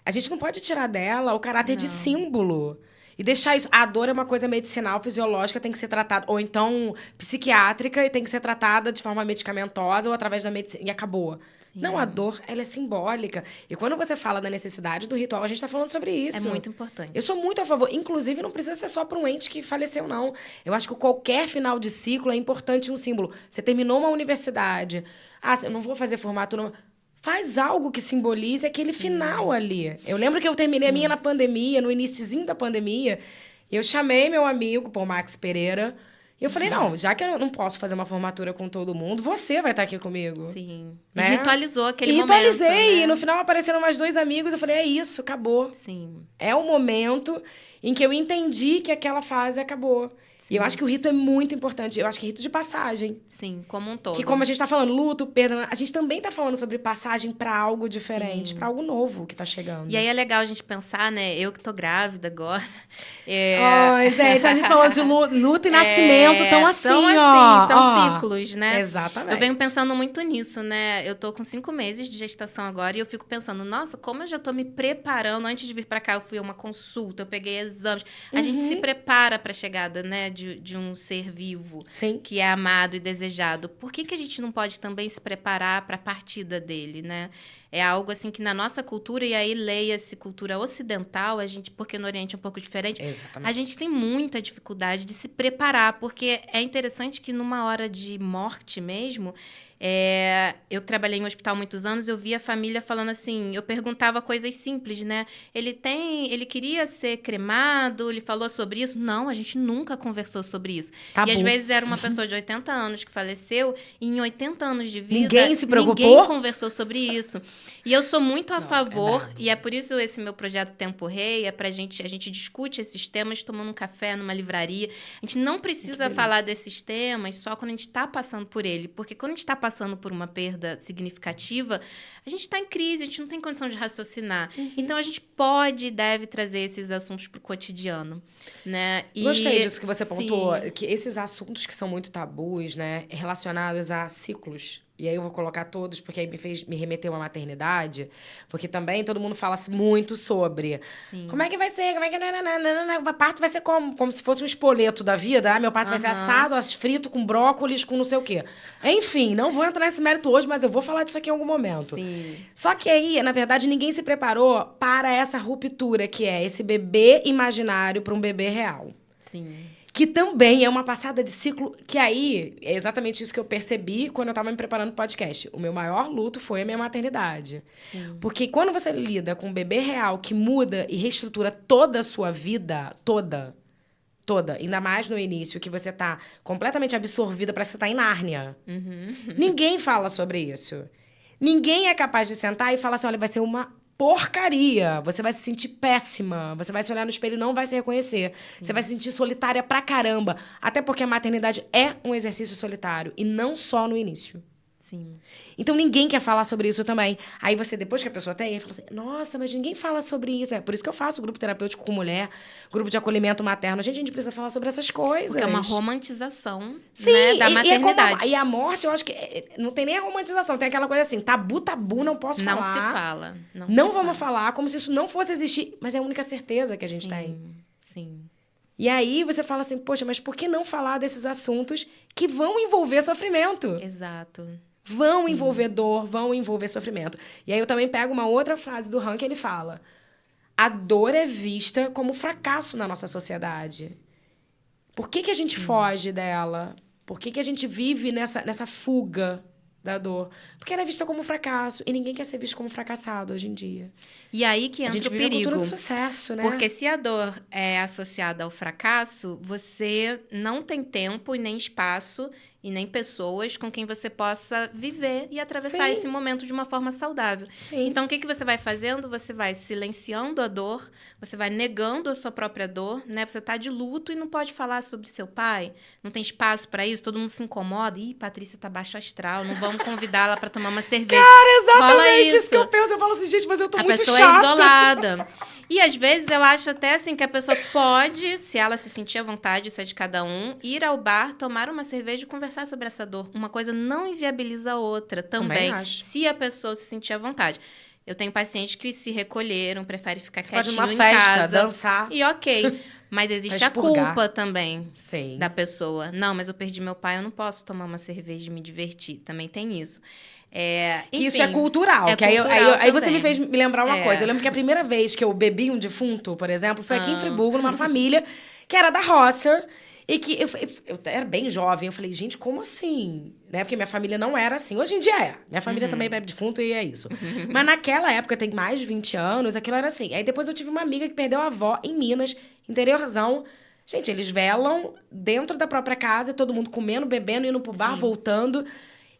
S1: a gente não pode tirar dela o caráter de símbolo. E deixar isso. A dor é uma coisa medicinal, fisiológica, tem que ser tratada. Ou então psiquiátrica e tem que ser tratada de forma medicamentosa ou através da medicina. E acabou. Sim. Não, a dor, ela é simbólica. E quando você fala da necessidade do ritual, a gente está falando sobre isso.
S2: É muito importante.
S1: Eu sou muito a favor. Inclusive, não precisa ser só para um ente que faleceu, não. Eu acho que qualquer final de ciclo é importante um símbolo. Você terminou uma universidade. Eu não vou fazer formatura. Faz algo que simbolize aquele final ali. Eu lembro que eu terminei a minha na pandemia, no iniciozinho da pandemia. Eu chamei meu amigo, Max Pereira, e eu falei, não, já que eu não posso fazer uma formatura com todo mundo, você vai estar aqui comigo.
S2: Sim.
S1: Né?
S2: E ritualizou aquele momento.
S1: Ritualizei,
S2: né?
S1: E no final apareceram mais 2 amigos, eu falei, é isso, acabou.
S2: Sim.
S1: É o momento em que eu entendi que aquela fase acabou. E eu acho que o rito é muito importante. Eu acho que é rito de passagem.
S2: Sim, como um todo.
S1: Que como a gente tá falando, luto, perda, a gente também tá falando sobre passagem para algo diferente, para algo novo que tá chegando.
S2: E aí é legal a gente pensar, né? Eu que tô grávida agora.
S1: Ai, gente, a gente falou de luto e nascimento, tão assim,
S2: são ciclos, né?
S1: Exatamente.
S2: Eu venho pensando muito nisso, né? Eu tô com 5 meses de gestação agora e eu fico pensando, nossa, como eu já tô me preparando. Antes de vir para cá, eu fui a uma consulta, eu peguei exames. A gente se prepara para a chegada, né? De um ser vivo.
S1: Sim.
S2: Que é amado e desejado. Por que a gente não pode também se preparar para a partida dele, né? É algo assim que na nossa cultura, e aí leia-se cultura ocidental, porque no Oriente é um pouco diferente,
S1: exatamente,
S2: a gente tem muita dificuldade de se preparar, porque é interessante que numa hora de morte mesmo, eu trabalhei em um hospital há muitos anos, eu via a família falando assim, eu perguntava coisas simples, né? Ele queria ser cremado, ele falou sobre isso? Não, a gente nunca conversou sobre isso.
S1: Tabu.
S2: E às vezes era uma pessoa de 80 anos que faleceu, e em 80 anos de vida,
S1: ninguém se preocupou?
S2: Ninguém conversou sobre isso. E eu sou muito a favor, e é por isso esse meu projeto Tempo Rei, a gente discute esses temas tomando um café numa livraria. A gente não precisa falar desses temas só quando a gente está passando por ele, porque quando a gente está passando por uma perda significativa, a gente está em crise, a gente não tem condição de raciocinar. Então, a gente pode e deve trazer esses assuntos para o cotidiano, né?
S1: Gostei disso que você pontuou, que esses assuntos que são muito tabus, né, relacionados a ciclos. E aí eu vou colocar todos, porque aí me remeteu à maternidade. Porque também todo mundo fala muito sobre.
S2: Sim.
S1: Como é que vai ser? Como é que... O parto vai ser como? Como se fosse um espoleto da vida. Meu parto vai ser assado, frito, com brócolis, com não sei o quê. Enfim, não vou entrar nesse mérito hoje, mas eu vou falar disso aqui em algum momento.
S2: Sim.
S1: Só que aí, na verdade, ninguém se preparou para essa ruptura, que é esse bebê imaginário para um bebê real.
S2: Sim.
S1: Que também é uma passada de ciclo, que aí é exatamente isso que eu percebi quando eu estava me preparando para o podcast. O meu maior luto foi a minha maternidade.
S2: Sim.
S1: Porque quando você lida com um bebê real que muda e reestrutura toda a sua vida, toda, ainda mais no início, que você tá completamente absorvida, parece que você tá em Nárnia. Ninguém fala sobre isso. Ninguém é capaz de sentar e falar assim, olha, vai ser uma porcaria. Você vai se sentir péssima. Você vai se olhar no espelho e não vai se reconhecer. Sim. Você vai se sentir solitária pra caramba. Até porque a maternidade é um exercício solitário. E não só no início.
S2: Sim.
S1: Então, ninguém quer falar sobre isso também. Aí você, depois que a pessoa tem, fala assim, nossa, mas ninguém fala sobre isso. É por isso que eu faço grupo terapêutico com mulher, grupo de acolhimento materno. Gente, a gente precisa falar sobre essas coisas.
S2: Porque é uma romantização,
S1: sim,
S2: né, da maternidade.
S1: E a morte, eu acho que não tem nem a romantização. Tem aquela coisa assim, tabu, não posso falar.
S2: Não se fala.
S1: Não vamos falar, como se isso não fosse existir. Mas é a única certeza que a gente tem.
S2: Sim.
S1: E aí você fala assim, poxa, mas por que não falar desses assuntos que vão envolver sofrimento?
S2: Exato.
S1: Vão envolver dor, vão envolver sofrimento. E aí eu também pego uma outra frase do Han que ele fala. A dor é vista como fracasso na nossa sociedade. Por que a gente foge dela? Por que a gente vive nessa fuga da dor. Porque ela é vista como fracasso. E ninguém quer ser visto como fracassado hoje em dia.
S2: E aí que
S1: A
S2: entra
S1: gente
S2: o
S1: vive a
S2: perigo.
S1: cultura do sucesso, né?
S2: Porque se a dor é associada ao fracasso, você não tem tempo e nem espaço e nem pessoas com quem você possa viver e atravessar
S1: Sim.
S2: esse momento de uma forma saudável.
S1: Sim.
S2: Então, o que você vai fazendo? Você vai silenciando a dor, você vai negando a sua própria dor, né? Você tá de luto e não pode falar sobre seu pai, não tem espaço para isso, todo mundo se incomoda. Ih, Patrícia tá baixo astral, não vamos convidá-la para tomar uma cerveja.
S1: Cara,
S2: Rola
S1: exatamente isso
S2: isso.
S1: que eu penso. Eu falo assim, gente, mas eu tô
S2: A
S1: muito
S2: pessoa
S1: chata.
S2: é isolada. E às vezes eu acho até assim que a pessoa pode, se ela se sentir à vontade, isso é de cada um, ir ao bar, tomar uma cerveja e conversar sobre essa dor. Uma coisa não inviabiliza a outra também,
S1: acho.
S2: se a pessoa se sentir à vontade. Eu tenho pacientes que se recolheram, preferem ficar
S1: Você pode ir
S2: quietinho
S1: numa
S2: em
S1: festa,
S2: casa.
S1: dançar.
S2: E ok. Mas existe
S1: Pra
S2: a
S1: expurgar.
S2: culpa também
S1: Sim.
S2: da pessoa. Não, mas eu perdi meu pai, eu não posso tomar uma cerveja e me divertir. Também tem isso.
S1: Que isso
S2: Enfim,
S1: é cultural.
S2: é
S1: que aí,
S2: cultural
S1: aí você
S2: também.
S1: me fez me lembrar uma
S2: É.
S1: coisa. Eu lembro que a primeira vez que eu bebi um defunto, por exemplo, foi aqui em
S2: Ah.
S1: Friburgo, numa família que era da roça. E que eu era bem jovem. Eu falei, gente, como assim? Né? Porque minha família não era assim. Hoje em dia é. Minha família também bebe defunto e é isso. Mas naquela época, tem mais de 20 anos, aquilo era assim. Aí depois eu tive uma amiga que perdeu a avó em Minas, interiorzão. Gente, eles velam dentro da própria casa, todo mundo comendo, bebendo, indo pro bar,
S2: Sim.
S1: voltando.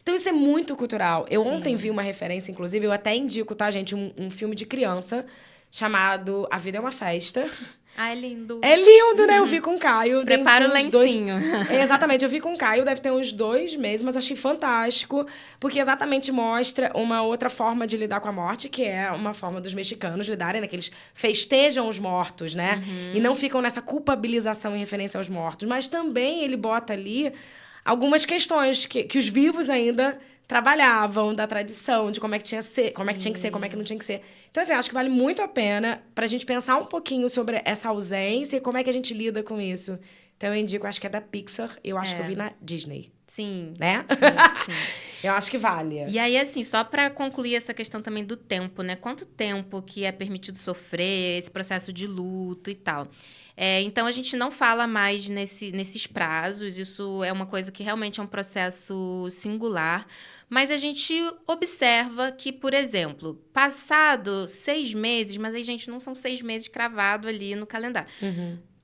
S1: Então isso é muito cultural. Eu
S2: Sim.
S1: ontem vi uma referência, inclusive, eu até indico, tá, gente? Um filme de criança chamado A Vida é uma Festa.
S2: Ah, é lindo.
S1: É lindo, né? Eu vi com o Caio.
S2: Prepara o
S1: tem uns dois-
S2: lencinho.
S1: Exatamente, eu vi com o Caio, deve ter uns 2 meses, mas achei fantástico, porque exatamente mostra uma outra forma de lidar com a morte, que é uma forma dos mexicanos lidarem, né? Que eles festejam os mortos, né? E não ficam nessa culpabilização em referência aos mortos. Mas também ele bota ali algumas questões que os vivos ainda trabalhavam, da tradição, de como é que tinha que ser, como é que tinha que ser, como é que não tinha que ser. Então, assim, acho que vale muito a pena pra gente pensar um pouquinho sobre essa ausência e como é que a gente lida com isso. Então, eu indico, acho que é da Pixar, eu acho que eu vi na Disney,
S2: Sim.
S1: né?
S2: Sim.
S1: Eu acho que vale.
S2: E aí, assim, só para concluir essa questão também do tempo, né? Quanto tempo que é permitido sofrer, esse processo de luto e tal. Então, a gente não fala mais nesses prazos, isso é uma coisa que realmente é um processo singular, mas a gente observa que, por exemplo, passado 6 meses, mas aí, gente, não são 6 meses cravado ali no calendário.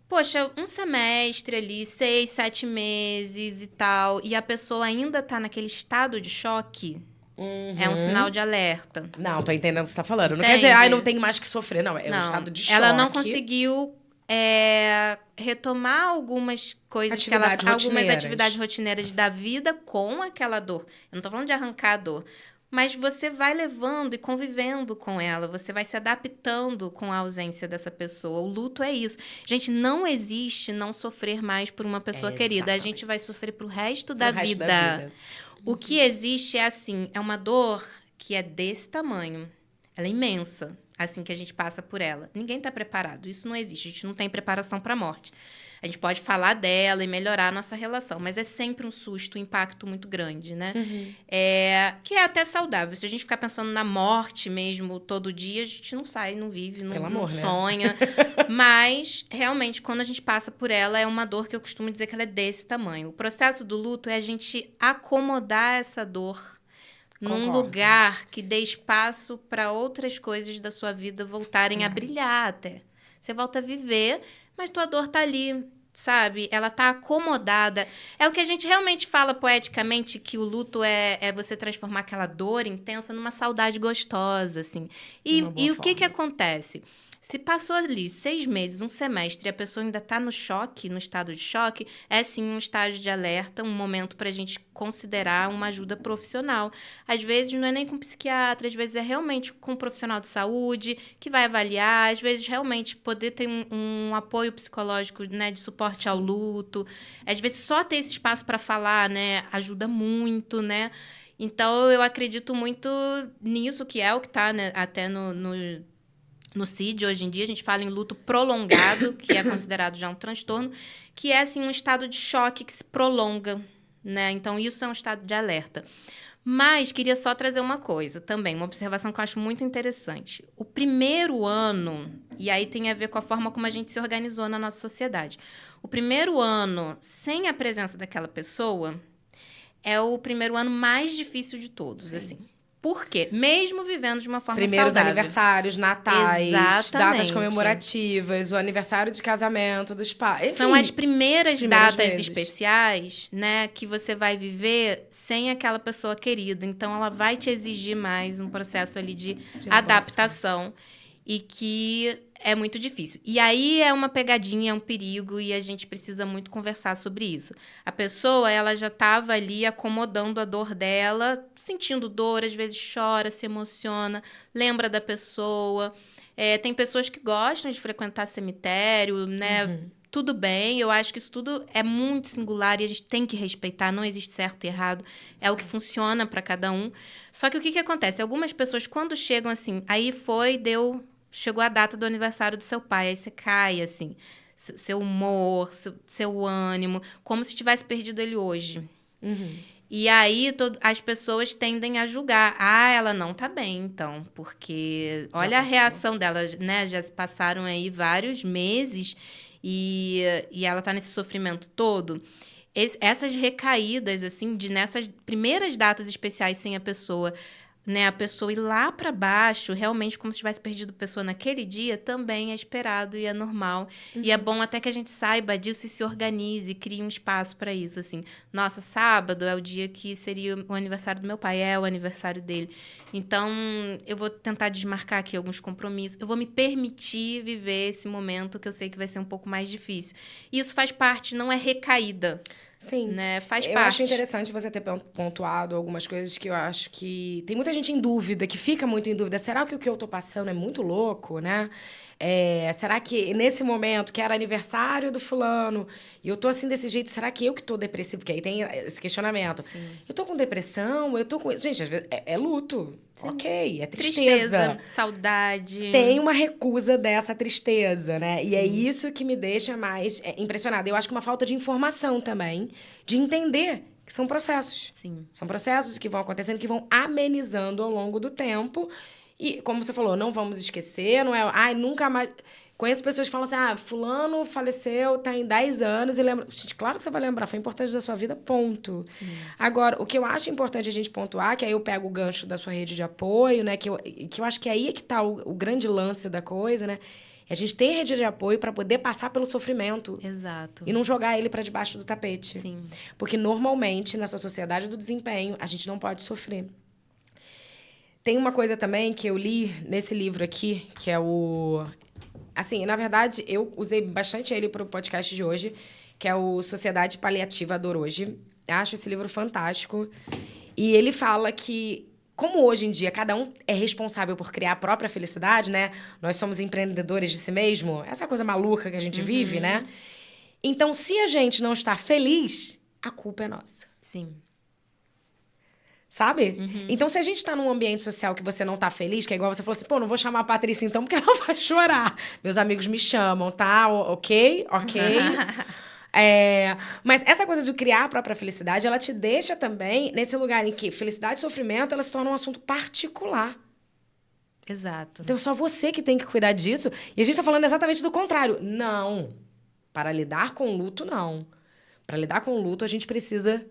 S2: Poxa, um semestre ali, 6, 7 meses e tal, e a pessoa ainda tá naquele estado de choque, é um sinal de alerta.
S1: Não, tô entendendo o que você tá falando. Não
S2: Entende?
S1: quer dizer, ai, não tenho mais que sofrer. Não, é um estado de choque.
S2: Ela não conseguiu retomar algumas coisas algumas atividades rotineiras da vida com aquela dor. Eu não tô falando de arrancar a dor. Mas você vai levando e convivendo com ela. Você vai se adaptando com a ausência dessa pessoa. O luto é isso. Gente, não existe não sofrer mais por uma pessoa querida. A gente vai sofrer pro resto da vida. O que existe é assim, é uma dor que é desse tamanho. Ela é imensa, assim que a gente passa por ela. Ninguém está preparado. Isso não existe. A gente não tem preparação para a morte. A gente pode falar dela e melhorar a nossa relação, mas é sempre um susto, um impacto muito grande, né? Que é até saudável. Se a gente ficar pensando na morte mesmo todo dia, a gente não sai, não vive, não sonha. Mas, realmente, quando a gente passa por ela, é uma dor que eu costumo dizer que ela é desse tamanho. O processo do luto é a gente acomodar essa dor num lugar que dê espaço para outras coisas da sua vida voltarem a brilhar até. Você volta a viver, mas tua dor tá ali, sabe? Ela tá acomodada. É o que a gente realmente fala poeticamente, que o luto é você transformar aquela dor intensa numa saudade gostosa, assim. E o que acontece? Se passou ali 6 meses, um semestre, e a pessoa ainda está no choque, no estado de choque, é sim um estágio de alerta, um momento para a gente considerar uma ajuda profissional. Às vezes não é nem com psiquiatra, às vezes é realmente com um profissional de saúde que vai avaliar, às vezes realmente poder ter um apoio psicológico, né, de suporte ao luto. Às vezes só ter esse espaço para falar, né, ajuda muito, né? Então eu acredito muito nisso, que é o que está, né, até no CID, hoje em dia, a gente fala em luto prolongado, que é considerado já um transtorno, que é, assim, um estado de choque que se prolonga, né? Então, isso é um estado de alerta. Mas, queria só trazer uma coisa também, uma observação que eu acho muito interessante. O primeiro ano, e aí tem a ver com a forma como a gente se organizou na nossa sociedade. O primeiro ano, sem a presença daquela pessoa, é o primeiro ano mais difícil de todos, assim. Por quê? Mesmo vivendo de uma forma
S1: Primeiros
S2: saudável.
S1: aniversários, natais,
S2: Exatamente.
S1: datas comemorativas, o aniversário de casamento dos pais. Enfim,
S2: são as primeiras datas
S1: vezes.
S2: especiais, né, que você vai viver sem aquela pessoa querida. Então, ela vai te exigir mais um processo ali de adaptação e que é muito difícil. E aí é uma pegadinha, é um perigo e a gente precisa muito conversar sobre isso. A pessoa, ela já estava ali acomodando a dor dela, sentindo dor, às vezes chora, se emociona, lembra da pessoa. Tem pessoas que gostam de frequentar cemitério, né? Tudo bem, eu acho que isso tudo é muito singular e a gente tem que respeitar, não existe certo e errado, é o que funciona para cada um. Só que o que acontece? Algumas pessoas, quando chegam assim, aí chegou a data do aniversário do seu pai, aí você cai, assim, seu humor, seu ânimo, como se tivesse perdido ele hoje. E aí as pessoas tendem a julgar. Ah, ela não tá bem, então, porque olha a reação dela, né? Já se passaram aí vários meses e ela tá nesse sofrimento todo. Essas recaídas, assim, nessas primeiras datas especiais sem a pessoa, né, a pessoa ir lá para baixo, realmente como se tivesse perdido a pessoa naquele dia, também é esperado e é normal. E é bom até que a gente saiba disso e se organize, crie um espaço para isso, assim. Nossa, sábado é o dia que seria o aniversário do meu pai, é o aniversário dele. Então, eu vou tentar desmarcar aqui alguns compromissos. Eu vou me permitir viver esse momento que eu sei que vai ser um pouco mais difícil. E isso faz parte, não é recaída.
S1: Sim,
S2: né? Faz
S1: eu
S2: parte.
S1: acho interessante você ter pontuado algumas coisas que eu acho que... Tem muita gente em dúvida, que fica muito em dúvida. Será que o que eu tô passando é muito louco, né? Será que nesse momento, que era aniversário do fulano, e eu tô assim desse jeito, será que eu que tô depressivo? Porque aí tem esse questionamento. Sim. Eu tô com depressão, eu tô com... Gente, às vezes é luto. Sim. Ok, é tristeza.
S2: Saudade.
S1: Tem uma recusa dessa tristeza, né? Sim. E é isso que me deixa mais impressionada. Eu acho que uma falta de informação também, de entender que são processos.
S2: Sim.
S1: São processos que vão acontecendo, que vão amenizando ao longo do tempo. E, como você falou, não vamos esquecer, não é... Ai, nunca mais... Conheço pessoas que falam assim, fulano faleceu, tá em 10 anos e lembra... Gente, claro que você vai lembrar, foi importante da sua vida, ponto.
S2: Sim.
S1: Agora, o que eu acho importante a gente pontuar, que aí eu pego o gancho da sua rede de apoio, né? Que eu acho que aí é que tá o grande lance da coisa, né? É a gente ter rede de apoio para poder passar pelo sofrimento.
S2: Exato.
S1: E não jogar ele para debaixo do tapete.
S2: Sim.
S1: Porque, normalmente, nessa sociedade do desempenho, a gente não pode sofrer. Tem uma coisa também que eu li nesse livro aqui, que é o... Assim, na verdade, eu usei bastante ele para o podcast de hoje, que é o Sociedade Paliativa Dor Hoje. Eu acho esse livro fantástico. E ele fala que, como hoje em dia cada um é responsável por criar a própria felicidade, né? Nós somos empreendedores de si mesmo. Essa coisa maluca que a gente vive, né? Então, se a gente não está feliz, a culpa é nossa.
S2: Sim.
S1: Sabe? Então, se a gente tá num ambiente social que você não tá feliz, que é igual você falou assim, não vou chamar a Patrícia então porque ela vai chorar. Meus amigos me chamam, tá? Ok? Mas essa coisa de criar a própria felicidade, ela te deixa também nesse lugar em que felicidade e sofrimento, elas se tornam um assunto particular.
S2: Exato.
S1: Então, é só você que tem que cuidar disso. E a gente tá falando exatamente do contrário. Não. Para lidar com o luto, não. Para lidar com o luto, a gente precisa...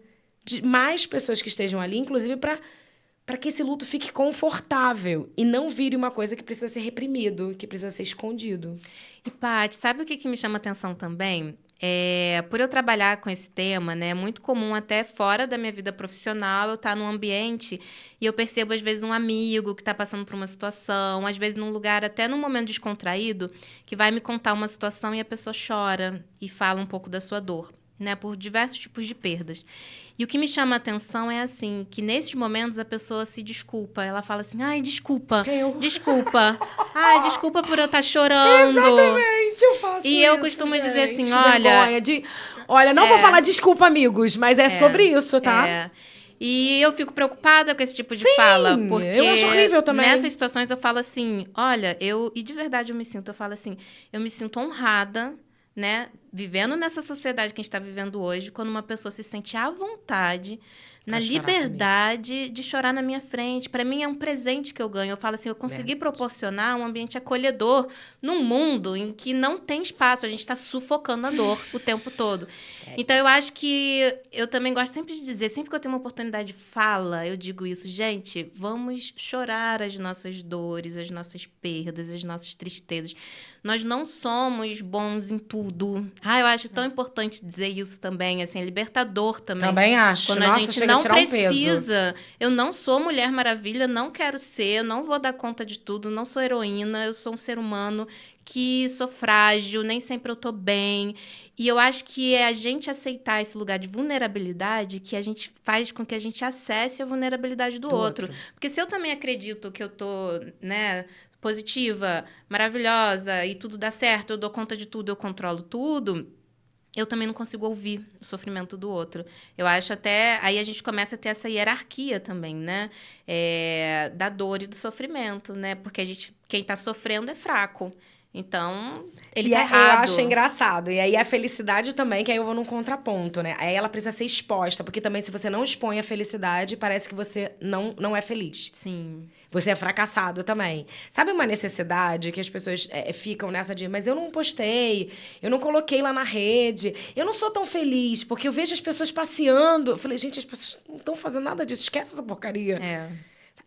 S1: de mais pessoas que estejam ali, inclusive para que esse luto fique confortável e não vire uma coisa que precisa ser reprimido, que precisa ser escondido.
S2: E, Paty, sabe o que me chama atenção também? Por eu trabalhar com esse tema, né, é muito comum até fora da minha vida profissional eu estar num ambiente e eu percebo, às vezes, um amigo que está passando por uma situação, às vezes num lugar, até num momento descontraído, que vai me contar uma situação e a pessoa chora e fala um pouco da sua dor, né, por diversos tipos de perdas. E o que me chama a atenção é assim, que nesses momentos a pessoa se desculpa. Ela fala assim, ai, desculpa, desculpa. Ai, desculpa por eu estar chorando.
S1: Exatamente, eu faço
S2: E
S1: isso,
S2: eu costumo dizer assim,
S1: que
S2: olha...
S1: Olha, não vou falar desculpa, amigos, mas é sobre isso, tá?
S2: E eu fico preocupada com esse tipo de fala, porque
S1: eu acho horrível também.
S2: Nessas situações eu falo assim, olha, e de verdade eu falo assim, eu me sinto honrada, né, vivendo nessa sociedade que a gente está vivendo hoje, quando uma pessoa se sente à vontade, na
S1: chorar
S2: liberdade de chorar na minha frente. Para mim é um presente que eu ganho. Eu falo assim, eu consegui proporcionar um ambiente acolhedor num mundo em que não tem espaço. A gente está sufocando a dor o tempo todo. Então, eu acho que eu também gosto sempre de dizer, sempre que eu tenho uma oportunidade de fala, eu digo isso. Gente, vamos chorar as nossas dores, as nossas perdas, as nossas tristezas. Nós não somos bons em tudo. Eu acho tão importante dizer isso também, assim, é libertador também.
S1: Também acho.
S2: Quando
S1: Nossa,
S2: a gente
S1: chega a
S2: não
S1: tirar um peso.
S2: precisa. Eu não sou Mulher Maravilha, não quero ser, não vou dar conta de tudo, não sou heroína, eu sou um ser humano que sou frágil, nem sempre eu tô bem. E eu acho que é a gente aceitar esse lugar de vulnerabilidade que a gente faz com que a gente acesse a vulnerabilidade do outro. Porque se eu também acredito que eu tô, né, positiva, maravilhosa e tudo dá certo, eu dou conta de tudo, eu controlo tudo, eu também não consigo ouvir o sofrimento do outro. Eu acho até... Aí a gente começa a ter essa hierarquia também, né? Da dor e do sofrimento, né? Porque quem tá sofrendo é fraco. Então, ele tá errado.
S1: Eu acho engraçado. E aí a felicidade também, que aí eu vou num contraponto, né? Aí ela precisa ser exposta, porque também se você não expõe a felicidade, parece que você não é feliz.
S2: Sim.
S1: Você é fracassado também. Sabe uma necessidade que as pessoas ficam nessa de... Mas eu não postei, eu não coloquei lá na rede, eu não sou tão feliz, porque eu vejo as pessoas passeando. Eu falei, gente, as pessoas não estão fazendo nada disso, esquece essa porcaria.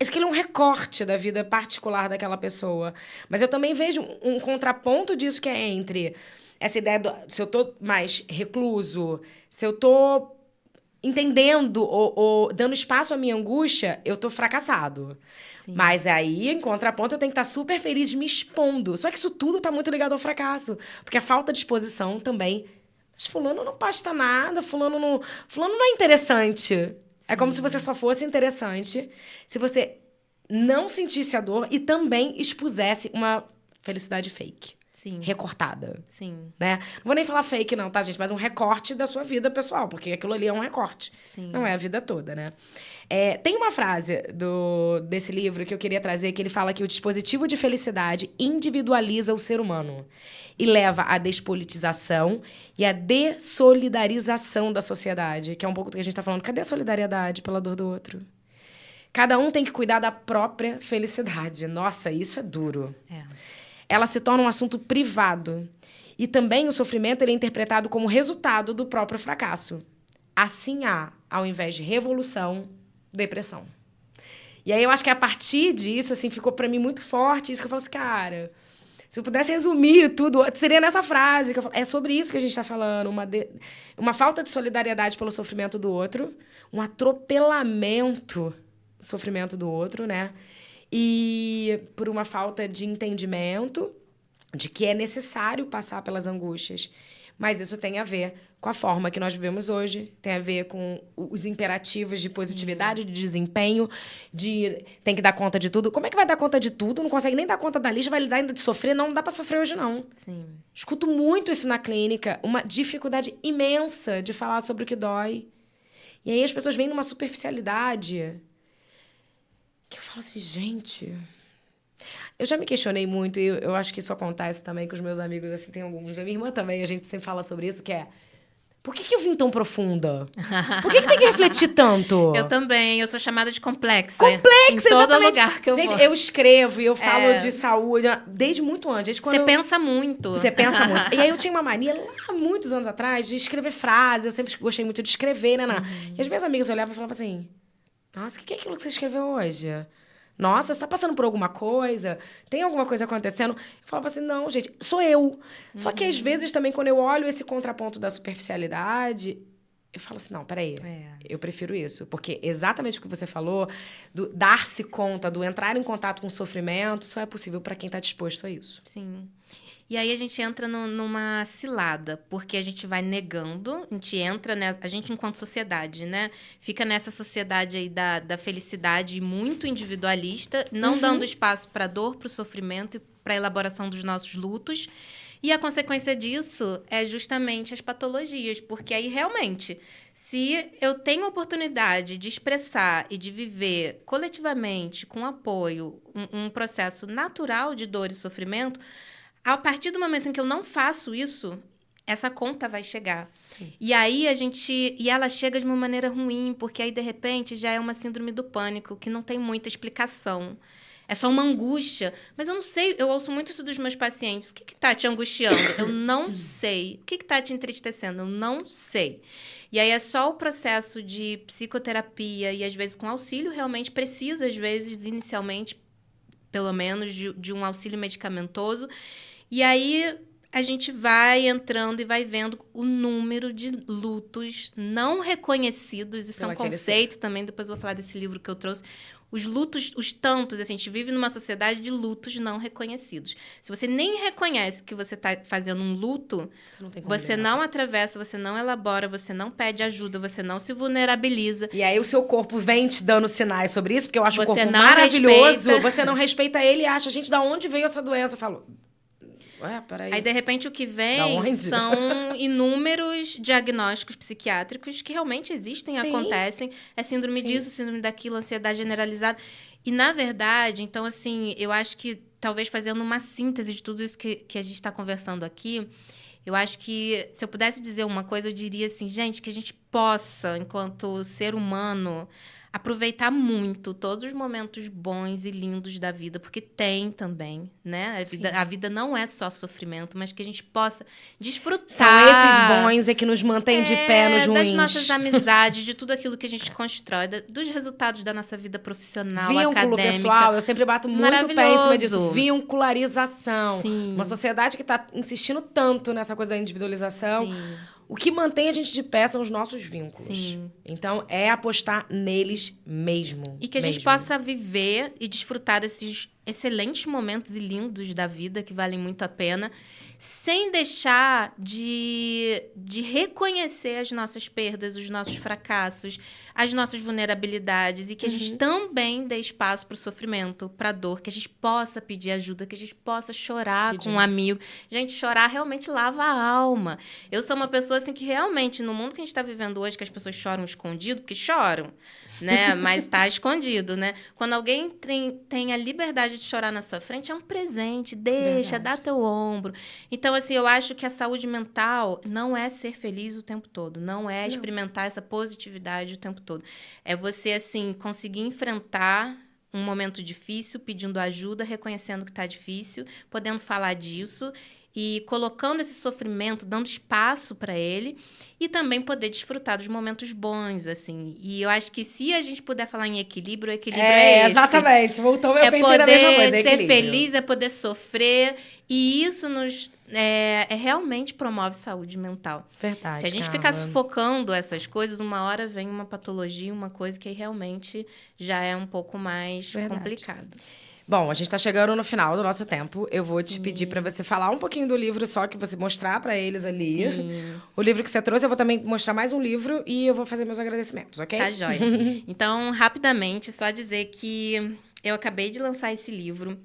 S1: Isso que ele é um recorte da vida particular daquela pessoa. Mas eu também vejo um contraponto disso que é entre essa ideia se eu tô mais recluso, se eu tô entendendo ou dando espaço à minha angústia, eu tô fracassado.
S2: Sim.
S1: Mas aí, em contraponto, eu tenho que estar super feliz me expondo. Só que isso tudo tá muito ligado ao fracasso. Porque a falta de exposição também... Mas fulano não posta nada, fulano não é interessante. É como se você só fosse interessante se você não sentisse a dor e também expusesse uma felicidade fake.
S2: Sim.
S1: Recortada.
S2: Sim.
S1: Né? Não vou nem falar fake não, tá, gente? Mas um recorte da sua vida pessoal, porque aquilo ali é um recorte.
S2: Sim.
S1: Não é a vida toda, né? Tem uma frase desse livro que eu queria trazer, que ele fala que o dispositivo de felicidade individualiza o ser humano e leva à despolitização e à dessolidarização da sociedade, que é um pouco do que a gente tá falando. Cadê a solidariedade pela dor do outro? Cada um tem que cuidar da própria felicidade. Nossa, isso é duro. Ela se torna um assunto privado. E também o sofrimento ele é interpretado como resultado do próprio fracasso. Assim há, ao invés de revolução, depressão. E aí eu acho que a partir disso, assim, ficou pra mim muito forte isso que eu falo assim, cara, se eu pudesse resumir tudo, seria nessa frase que eu falo, é sobre isso que a gente tá falando, uma falta de solidariedade pelo sofrimento do outro, um atropelamento do sofrimento do outro, né? E por uma falta de entendimento de que é necessário passar pelas angústias. Mas isso tem a ver com a forma que nós vivemos hoje, tem a ver com os imperativos de positividade, de desempenho, de tem que dar conta de tudo. Como é que vai dar conta de tudo? Não consegue nem dar conta da lista, vai lidar ainda de sofrer? Não dá pra sofrer hoje, não.
S2: Sim.
S1: Escuto muito isso na clínica, uma dificuldade imensa de falar sobre o que dói. E aí as pessoas vêm numa superficialidade que eu falo assim, gente... Eu já me questionei muito, e eu acho que isso acontece também com os meus amigos, assim, tem alguns. A minha irmã também, a gente sempre fala sobre isso, que é... Por que eu vim tão profunda? Por que tem que refletir tanto?
S2: Eu também, eu sou chamada de complexa.
S1: Complexa,
S2: em todo
S1: exatamente.
S2: lugar que eu
S1: gente,
S2: vou.
S1: eu escrevo e eu falo de saúde desde muito antes. Desde quando
S2: Você pensa muito.
S1: Você pensa muito. E aí eu tinha uma mania, lá muitos anos atrás, de escrever frases. Eu sempre gostei muito de escrever, né? E as minhas amigas olhavam e falavam assim... Nossa, o que é aquilo que você escreveu hoje? Nossa, você tá passando por alguma coisa? Tem alguma coisa acontecendo? Eu falava assim, não, gente, sou eu. Só que, às vezes, também, quando eu olho esse contraponto da superficialidade, eu falo assim, não, peraí, eu prefiro isso. Porque exatamente o que você falou, do dar-se conta, do entrar em contato com o sofrimento, só é possível para quem tá disposto a isso.
S2: Sim. E aí a gente entra numa cilada, porque a gente vai negando, a gente entra, a gente enquanto sociedade, né? Fica nessa sociedade aí da felicidade muito individualista, não dando espaço para a dor, para o sofrimento e para a elaboração dos nossos lutos. E a consequência disso é justamente as patologias, porque aí realmente, se eu tenho a oportunidade de expressar e de viver coletivamente, com apoio, um processo natural de dor e sofrimento, a partir do momento em que eu não faço isso, essa conta vai chegar.
S1: Sim.
S2: E aí e ela chega de uma maneira ruim, porque aí, de repente, já é uma síndrome do pânico, que não tem muita explicação. É só uma angústia. Mas eu não sei, eu ouço muito isso dos meus pacientes. O que tá te angustiando? Eu não sei. O que tá te entristecendo? Eu não sei. E aí é só o processo de psicoterapia e, às vezes, com auxílio, realmente precisa, às vezes, inicialmente, pelo menos, de um auxílio medicamentoso. E aí a gente vai entrando e vai vendo o número de lutos não reconhecidos. Isso é um conceito também, depois eu vou falar desse livro que eu trouxe. Os lutos, os tantos, assim, a gente vive numa sociedade de lutos não reconhecidos. Se você nem reconhece que você está fazendo um luto, você não atravessa, você não elabora, você não pede ajuda, você não se vulnerabiliza.
S1: E aí o seu corpo vem te dando sinais sobre isso, porque eu acho o corpo maravilhoso. Você não respeita ele e acha, gente, da onde veio essa doença? Eu falo... Ué, peraí.
S2: Aí, de repente, o que vem são inúmeros diagnósticos psiquiátricos que realmente existem, acontecem. É síndrome disso, síndrome daquilo, ansiedade generalizada. E, na verdade, então, assim, eu acho que, talvez fazendo uma síntese de tudo isso que a gente está conversando aqui, eu acho que, se eu pudesse dizer uma coisa, eu diria assim, gente, que a gente possa, enquanto ser humano, aproveitar muito todos os momentos bons e lindos da vida, porque tem também, né? A vida não é só sofrimento, mas que a gente possa desfrutar.
S1: São esses bons que nos mantêm de pé nos ruins.
S2: Das nossas amizades, de tudo aquilo que a gente constrói, dos resultados da nossa vida profissional,
S1: vínculo
S2: acadêmica.
S1: Pessoal, eu sempre bato muito pé em cima disso. Vincularização.
S2: Sim.
S1: Uma sociedade que está insistindo tanto nessa coisa da individualização.
S2: Sim.
S1: O que mantém a gente de pé são os nossos vínculos.
S2: Sim.
S1: Então, é apostar neles mesmo.
S2: E que a gente possa viver e desfrutar desses excelentes momentos e lindos da vida, que valem muito a pena, sem deixar de reconhecer as nossas perdas, os nossos fracassos, as nossas vulnerabilidades, e que a gente também dê espaço para o sofrimento, para a dor, que a gente possa pedir ajuda, que a gente possa chorar com um amigo. Gente, chorar realmente lava a alma. Eu sou uma pessoa assim que realmente, no mundo que a gente está vivendo hoje, que as pessoas choram escondido, porque choram, né? Mas está escondido, né? Quando alguém tem a liberdade de chorar na sua frente, é um presente. Deixa, dá teu ombro. Então, assim, eu acho que a saúde mental não é ser feliz o tempo todo. Não é experimentar essa positividade o tempo todo. É você, assim, conseguir enfrentar um momento difícil, pedindo ajuda, reconhecendo que está difícil, podendo falar disso e colocando esse sofrimento, dando espaço para ele, e também poder desfrutar dos momentos bons, assim. E eu acho que se a gente puder falar em equilíbrio, o equilíbrio é esse.
S1: Exatamente. Voltou, eu pensei na mesma coisa.
S2: É poder ser feliz, é poder sofrer, e isso nos realmente promove saúde mental.
S1: Verdade.
S2: Se a gente ficar sufocando essas coisas, uma hora vem uma patologia, uma coisa que aí realmente já é um pouco mais complicado.
S1: Bom, a gente está chegando no final do nosso tempo. Eu vou te pedir para você falar um pouquinho do livro só, que você mostrar para eles ali. Sim. O livro que você trouxe, eu vou também mostrar mais um livro e eu vou fazer meus agradecimentos, ok?
S2: Tá joia. Então, rapidamente, só dizer que eu acabei de lançar esse livro,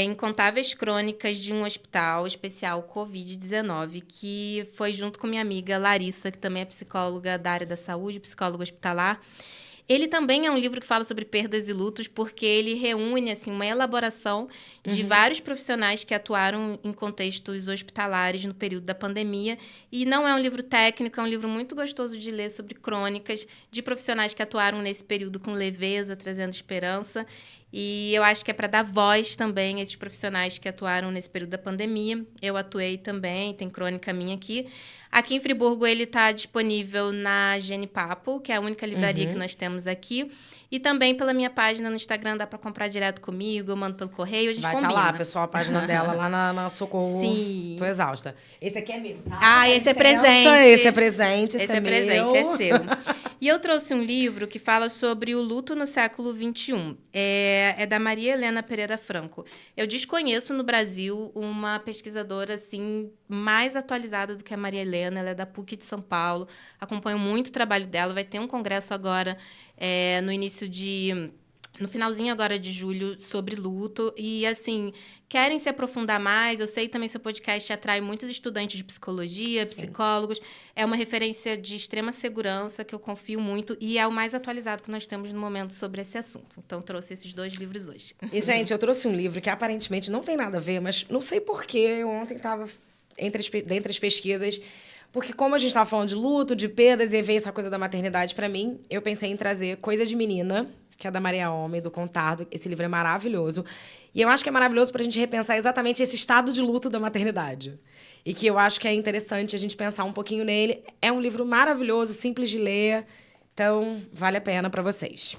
S2: Incontáveis Crônicas de um Hospital Especial Covid-19, que foi junto com minha amiga Larissa, que também é psicóloga da área da saúde, psicóloga hospitalar. Ele também é um livro que fala sobre perdas e lutos, porque ele reúne assim, uma elaboração de vários profissionais que atuaram em contextos hospitalares no período da pandemia. E não é um livro técnico, é um livro muito gostoso de ler sobre crônicas de profissionais que atuaram nesse período com leveza, trazendo esperança. E eu acho que é para dar voz também a esses profissionais que atuaram nesse período da pandemia. Eu atuei também, tem crônica minha aqui. Aqui em Friburgo, ele está disponível na Genipapo, que é a única livraria que nós temos aqui. E também pela minha página no Instagram, dá para comprar direto comigo, eu mando pelo correio, a gente combina.
S1: Vai estar lá, pessoal, a página dela lá na Socorro.
S2: Sim.
S1: Tô exausta. Esse aqui é meu, tá?
S2: Ah, esse é presente.
S1: Esse é presente, esse é
S2: presente,
S1: meu.
S2: é seu. E eu trouxe um livro que fala sobre o luto no século XXI. É da Maria Helena Pereira Franco. Eu desconheço no Brasil uma pesquisadora, assim, mais atualizada do que a Maria Helena. Ela é da PUC de São Paulo. Acompanho muito o trabalho dela. Vai ter um congresso agora, no finalzinho agora de julho, sobre luto. E, assim, querem se aprofundar mais. Eu sei também que seu podcast atrai muitos estudantes de psicologia, psicólogos. É uma referência de extrema segurança que eu confio muito. E é o mais atualizado que nós temos no momento sobre esse assunto. Então, trouxe esses 2 livros hoje.
S1: E, gente, eu trouxe um livro que aparentemente não tem nada a ver, mas não sei porquê. Eu ontem estava dentre as pesquisas. Porque como a gente estava falando de luto, de perdas, e veio essa coisa da maternidade para mim, eu pensei em trazer Coisa de Menina, que é da Maria Homem, do Contardo. Esse livro é maravilhoso. E eu acho que é maravilhoso para a gente repensar exatamente esse estado de luto da maternidade. E que eu acho que é interessante a gente pensar um pouquinho nele. É um livro maravilhoso, simples de ler. Então, vale a pena para vocês.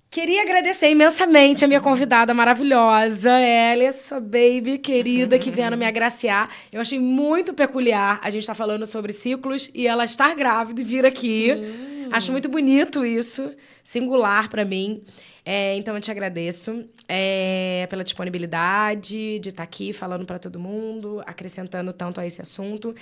S1: Queria agradecer imensamente a minha convidada maravilhosa, Elia, sua baby querida, que vieram me agraciar. Eu achei muito peculiar a gente estar falando sobre ciclos e ela estar grávida e vir aqui. Sim. Acho muito bonito isso, singular para mim. Então, eu te agradeço pela disponibilidade de estar aqui falando para todo mundo, acrescentando tanto a esse assunto.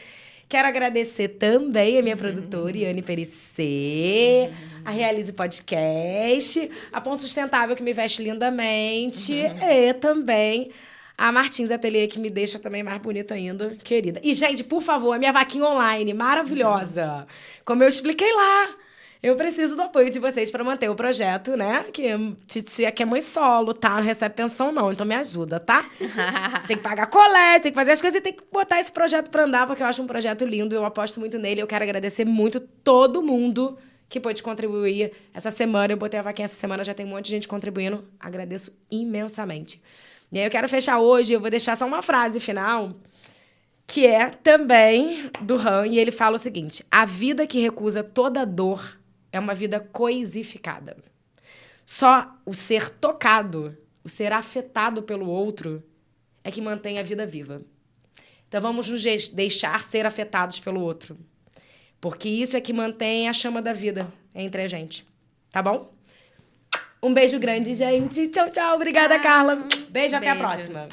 S1: Quero agradecer também a minha produtora, Iane Perissé, a Realize Podcast, a Ponto Sustentável, que me veste lindamente, e também a Martins Ateliê, que me deixa também mais bonita ainda, querida. E, gente, por favor, a minha vaquinha online, maravilhosa. Como eu expliquei lá, eu preciso do apoio de vocês para manter o projeto, né? Que titia que é mãe solo, tá? Não recebe pensão, não. Então me ajuda, tá? Tem que pagar colégio, tem que fazer as coisas e tem que botar esse projeto para andar, porque eu acho um projeto lindo, eu aposto muito nele. Eu quero agradecer muito todo mundo que pôde contribuir essa semana. Eu botei a vaquinha essa semana, já tem um monte de gente contribuindo. Agradeço imensamente. E aí eu quero fechar hoje, eu vou deixar só uma frase final, que é também do Han, e ele fala o seguinte: a vida que recusa toda dor é uma vida coisificada. Só o ser tocado, o ser afetado pelo outro, é que mantém a vida viva. Então vamos nos deixar ser afetados pelo outro. Porque isso é que mantém a chama da vida entre a gente. Tá bom? Um beijo grande, gente. Tchau, tchau. Obrigada, Carla. Beijo, até a próxima.